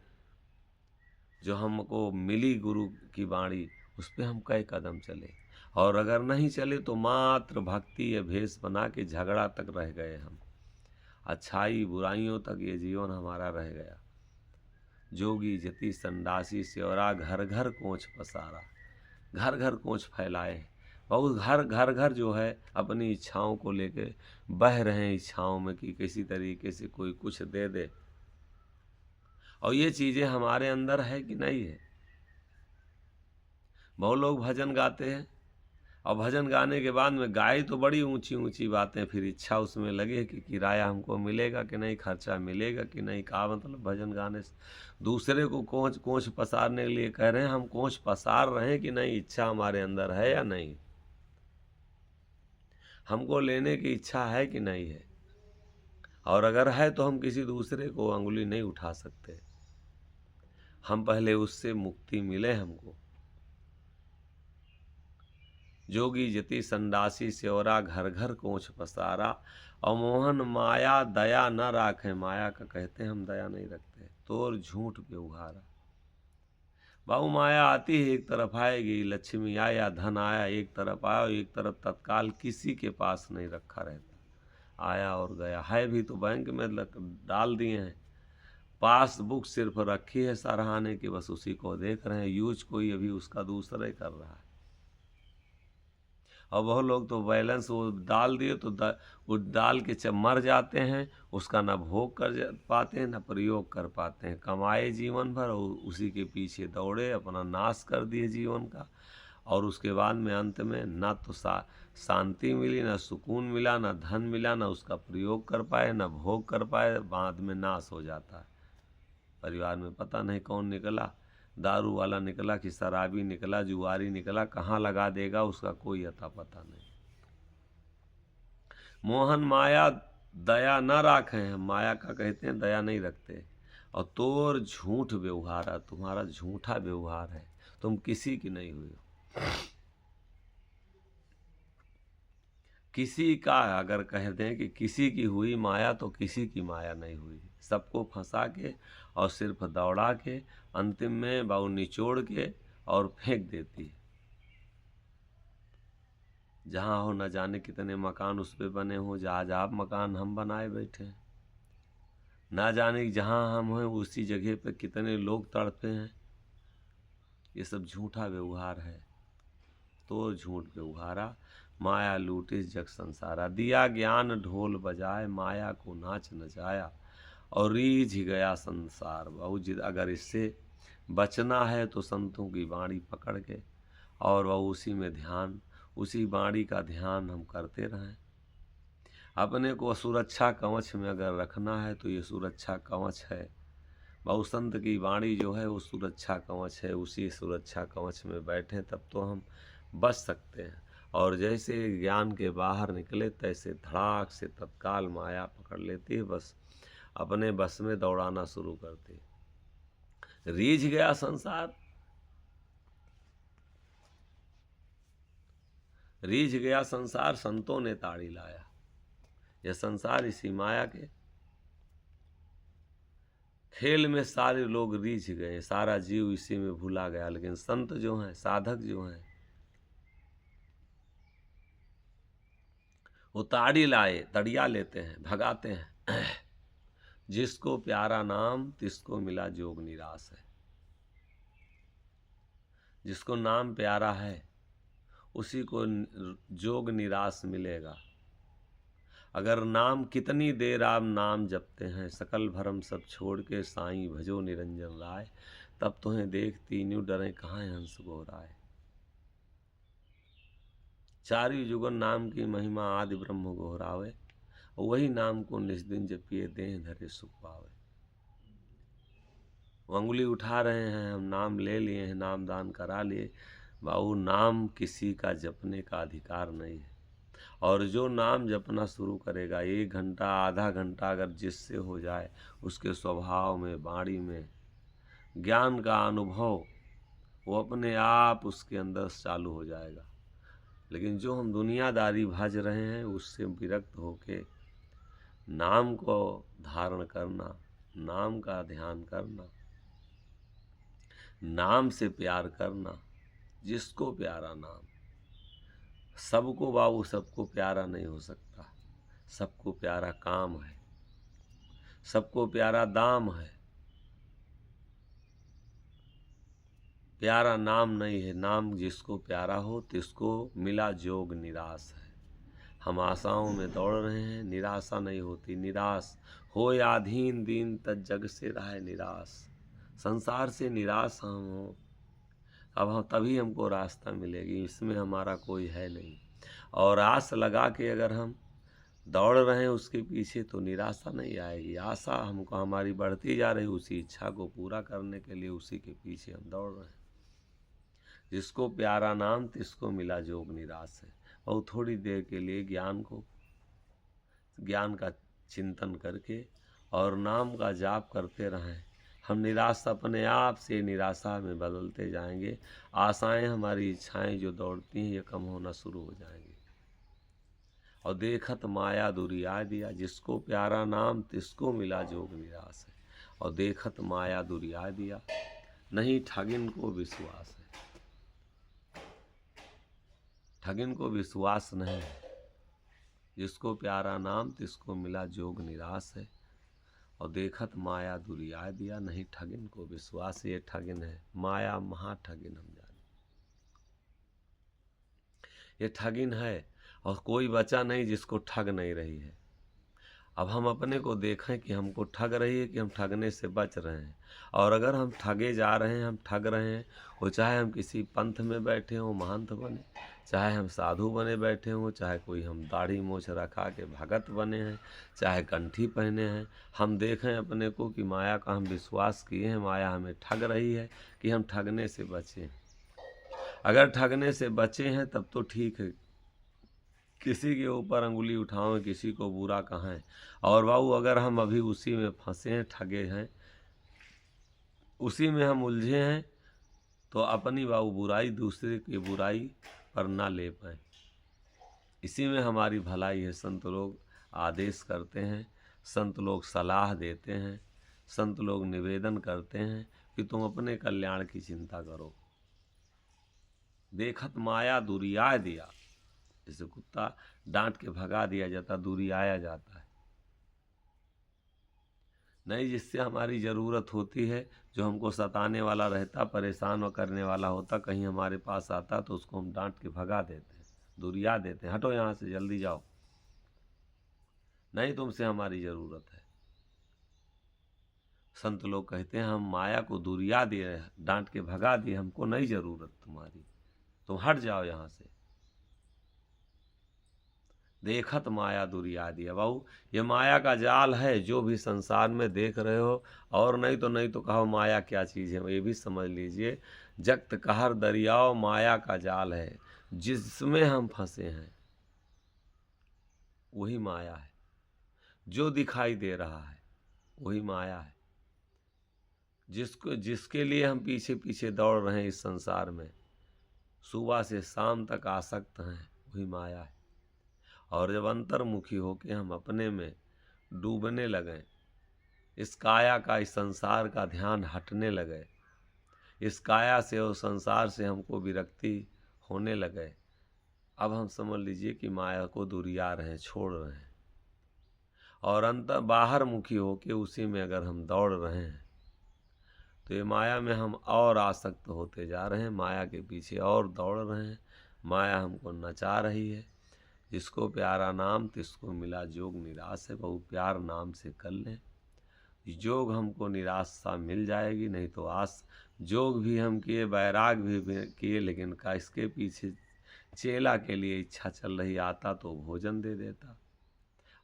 जो हमको मिली गुरु की वाणी, उस पर हम कई कदम चले। और अगर नहीं चले तो मात्र भक्ति या भेष बना के झगड़ा तक रह गए हम। अच्छाई बुराइयों तक ये जीवन हमारा रह गया। जोगी जति संडासी सेवरा, घर घर कोच पसारा। घर घर कोच फैलाए, बहुत घर घर जो है अपनी इच्छाओं को लेके बह रहे हैं, इच्छाओं में कि किसी तरीके से कोई कुछ दे दे। और ये चीज़ें हमारे अंदर है कि नहीं है? बहुत लोग भजन गाते हैं, और भजन गाने के बाद में गाए तो बड़ी ऊंची ऊंची बातें, फिर इच्छा उसमें लगे कि किराया हमको मिलेगा कि नहीं, खर्चा मिलेगा कि नहीं। का मतलब भजन गाने से दूसरे को कोच पसारने के लिए कह रहे हैं। हम कोच पसार रहे हैं कि नहीं, इच्छा हमारे अंदर है या नहीं, हमको लेने की इच्छा है कि नहीं है? और अगर है तो हम किसी दूसरे को अंगुली नहीं उठा सकते। हम पहले उससे मुक्ति मिले हमको। जोगी जति संडासी सेवरा, घर घर कोच पसारा। और मोहन माया दया न राखे, माया का कहते हैं हम दया नहीं रखते, तोर झूठ पे उघारा। बाबू माया आती है एक तरफ आएगी, लक्ष्मी आया धन आया एक तरफ आया, एक तरफ तत्काल किसी के पास नहीं रखा रहता, आया और गया। है भी तो बैंक में डाल दिए हैं, पासबुक सिर्फ रखी है सराहने की, बस उसी को देख रहे हैं, यूज कोई अभी उसका दूसरा ही कर रहा है। और बहुत लोग तो बैलेंस वो डाल दिए तो वो डाल के मर जाते हैं, उसका ना भोग कर पाते हैं ना प्रयोग कर पाते हैं। कमाए जीवन भर और उसी के पीछे दौड़े, अपना नाश कर दिए जीवन का। और उसके बाद में अंत में ना तो शांति मिली, ना सुकून मिला, ना धन मिला, ना उसका प्रयोग कर पाए, ना भोग कर पाए, बाद में नाश हो जाता है। परिवार में पता नहीं कौन निकला, दारू वाला निकला कि शराबी निकला, जुआरी निकला, कहाँ लगा देगा उसका कोई अता पता नहीं। मोहन माया दया न राखें, हम माया का कहते हैं दया नहीं रखते। और तोर झूठ व्यवहार, तुम्हारा झूठा व्यवहार है, तुम किसी की नहीं हुई हो। किसी का अगर कह दें कि किसी की हुई माया, तो किसी की माया नहीं हुई। सबको फंसा के और सिर्फ दौड़ा के अंतिम में बाऊ निचोड़ के और फेंक देती है। जहाँ हो न जाने कितने मकान उस पे बने हों, जहाज मकान हम बनाए बैठे हैं। ना जाने जहाँ हम हैं उसी जगह पे कितने लोग तड़पे हैं। ये सब झूठा व्यवहार है। तो झूठ व्यवहारा, माया लूटिस जग संसारा। दिया ज्ञान ढोल बजाए, माया को नाच नचाया, और रीझ गया संसार। बहु अगर इससे बचना है तो संतों की वाणी पकड़ के और वह उसी में ध्यान, उसी वाणी का ध्यान हम करते रहें। अपने को सुरक्षा कवच में अगर रखना है तो ये सुरक्षा कवच है। बहु संत की वाणी जो है वो सुरक्षा कवच है। उसी सुरक्षा कवच में बैठे तब तो हम बच सकते हैं। और जैसे ज्ञान के बाहर निकले तैसे धड़ाक से तत्काल माया पकड़ लेती है, बस अपने बस में दौड़ाना शुरू करती है। रीझ गया संसार, रीझ गया संसार, संतों ने ताड़ी लाया। यह संसार इसी माया के खेल में सारे लोग रीझ गए, सारा जीव इसी में भूला गया। लेकिन संत जो हैं, साधक जो हैं, वो ताड़ी लाए, तड़िया लेते हैं, भगाते हैं। जिसको प्यारा नाम तिसको मिला जोग निराश है। जिसको नाम प्यारा है उसी को जोग निराश मिलेगा। अगर नाम कितनी देर आप नाम जपते हैं, सकल भरम सब छोड़ के साईं भजो निरंजन राय, तब तुम्हें देख तीनों डरे कहाँ हंस गोराए। चारि जुगन नाम की महिमा आदि ब्रह्म गोहरावे, वही नाम को निस्दिन जपिए देह धरे सुख पावे। अंगुली उठा रहे हैं, हम नाम ले लिए हैं, नाम दान करा लिए। बाबू नाम किसी का जपने का अधिकार नहीं है। और जो नाम जपना शुरू करेगा, 1 घंटा आधा घंटा अगर जिससे हो जाए, उसके स्वभाव में वाणी में ज्ञान का अनुभव वो अपने आप उसके अंदर चालू हो जाएगा। लेकिन जो हम दुनियादारी भज रहे हैं उससे विरक्त होके नाम को धारण करना, नाम का ध्यान करना, नाम से प्यार करना। जिसको प्यारा नाम, सबको बाबू सबको प्यारा नहीं हो सकता। सबको प्यारा काम है, सबको प्यारा दाम है, प्यारा नाम नहीं है। नाम जिसको प्यारा हो तिसको मिला जोग निराश है। हम आशाओं में दौड़ रहे हैं, निराशा नहीं होती। निराश हो आधीन दीन तज जग से रहे निराश। संसार से निराश हम हो, अब हम तभी हमको रास्ता मिलेगी, इसमें हमारा कोई है नहीं। और आस लगा के अगर हम दौड़ रहे हैं उसके पीछे तो निराशा नहीं आएगी। आशा हमको हमारी बढ़ती जा रही, उसी इच्छा को पूरा करने के लिए उसी के पीछे हम दौड़ रहे हैं। जिसको प्यारा नाम तिसको मिला जोग निराश है। और थोड़ी देर के लिए ज्ञान का चिंतन करके और नाम का जाप करते रहें। हम निराशा अपने आप से निराशा में बदलते जाएंगे। आशाएं, हमारी इच्छाएं जो दौड़ती हैं, ये कम होना शुरू हो जाएंगी। और देखत माया दुरिया दिया, जिसको प्यारा नाम तिसको मिला जोग निराश है। और देखत माया दुरिया दिया, नहीं ठगिन को विश्वास है। ठगिन को विश्वास नहीं है। जिसको प्यारा नाम तिसको मिला जोग निराश है। और देखत माया दुरिया दिया, नहीं ठगिन को विश्वास। ये ठगिन है, माया महा ठगिन हम जाने। ये ठगिन है और कोई बचा नहीं जिसको ठग नहीं रही है। अब हम अपने को देखें कि हमको ठग रही है कि हम ठगने से बच रहे हैं। और अगर हम ठगे जा रहे हैं, हम ठग रहे हैं, वो चाहे हम किसी पंथ में बैठे हों महंत बने, चाहे हम साधु बने बैठे हों, चाहे कोई हम दाढ़ी मूछ रखा के भगत बने हैं, चाहे कंठी पहने हैं, हम देखें अपने को कि माया का हम विश्वास किए हैं, माया हमें ठग रही है कि हम ठगने से बचे हैं। अगर ठगने से बचे हैं तब तो ठीक है किसी के ऊपर अंगुली उठाएं, किसी को बुरा कहें। और बाबू अगर हम अभी उसी में फंसे हैं, ठगे हैं, उसी में हम उलझे हैं, तो अपनी बाबू बुराई दूसरे की बुराई पर ना ले पाएं। इसी में हमारी भलाई है। संत लोग आदेश करते हैं, संत लोग सलाह देते हैं, संत लोग निवेदन करते हैं कि तुम अपने कल्याण की चिंता करो। देखत माया दुरियाय दिया, जैसे कुत्ता डांट के भगा दिया जाता, दुरियाया जाता है। नहीं, जिससे हमारी ज़रूरत होती है, जो हमको सताने वाला रहता, परेशान करने वाला होता, कहीं हमारे पास आता तो उसको हम डांट के भगा देते हैं, दुरिया देते हैं, हटो यहाँ से, जल्दी जाओ, नहीं तुमसे हमारी ज़रूरत है। संत लोग कहते हैं हम माया को दुरिया दिए, डांट के भगा दिए, हमको नहीं ज़रूरत तुम्हारी, तुम हट जाओ यहाँ से। देखत माया दुरिया दिया। बाबू ये माया का जाल है, जो भी संसार में देख रहे हो, और नहीं तो कहो माया क्या चीज़ है, ये भी समझ लीजिए। जगत कहर दरियाओ माया का जाल है, जिसमें हम फंसे हैं वही माया है। जो दिखाई दे रहा है वही माया है। जिसके लिए हम पीछे पीछे दौड़ रहे हैं इस संसार में, सुबह से शाम तक आसक्त हैं, वही माया है। और जब अंतर्मुखी होके हम अपने में डूबने लगे, इस काया का, इस संसार का ध्यान हटने लगे, इस काया से और संसार से हमको विरक्ति होने लगे, अब हम समझ लीजिए कि माया को दुरिया रहे हैं, छोड़ रहे हैं। और अंतर बाहर मुखी होके उसी में अगर हम दौड़ रहे हैं, तो ये माया में हम और आसक्त होते जा रहे हैं, माया के पीछे और दौड़ रहे हैं। माया हमको नचा रही है। जिसको प्यारा नाम तिसको मिला जोग निराश है। बहु प्यार नाम से कर लें, जोग हमको निराशा मिल जाएगी। नहीं तो आस जोग भी हम किए, बैराग भी किए, लेकिन का इसके पीछे चेला के लिए इच्छा चल रही। आता तो भोजन दे देता,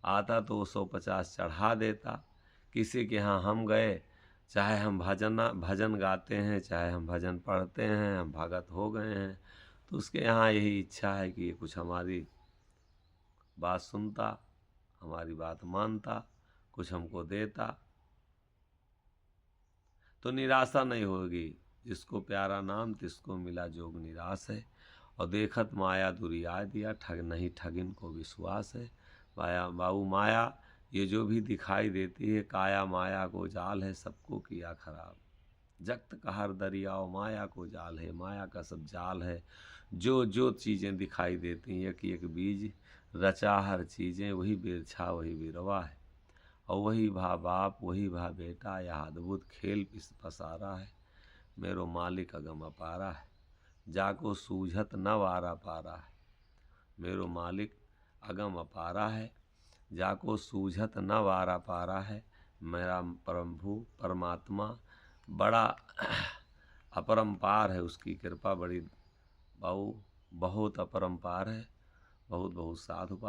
आता तो 150 चढ़ा देता। किसी के यहाँ हम गए, चाहे हम भजन गाते हैं, चाहे हम भजन पढ़ते हैं, हम भगत हो गए हैं, तो उसके यहाँ यही इच्छा है कि ये कुछ हमारी बात सुनता, हमारी बात मानता, कुछ हमको देता, तो निराशा नहीं होगी। जिसको प्यारा नाम तिसको मिला जोग निराश है। और देखत माया दुरिया दिया, ठग नहीं ठगिन को विश्वास है। माया बाबू माया ये जो भी दिखाई देती है, काया माया को जाल है, सबको किया खराब। जगत कहर दरियाओ माया को जाल है, माया का सब जाल है। जो जो चीज़ें दिखाई देती हैं, एक बीज रचा हर चीज़ें, वही बिरछा वही बिरवा है। और वही भा बाप वही भा बेटा, यह अद्भुत खेल पसारा है। मेरो मालिक अगम अपारा है, जाको सूझत न वारा पारा है। मेरो मालिक अगम अपारा है, जाको सूझत न वारा पारा है। मेरा प्रभु परमात्मा बड़ा अपरंपार है, उसकी कृपा बड़ी बहुत अपरंपार है। बहुत बहुत साधुवाद।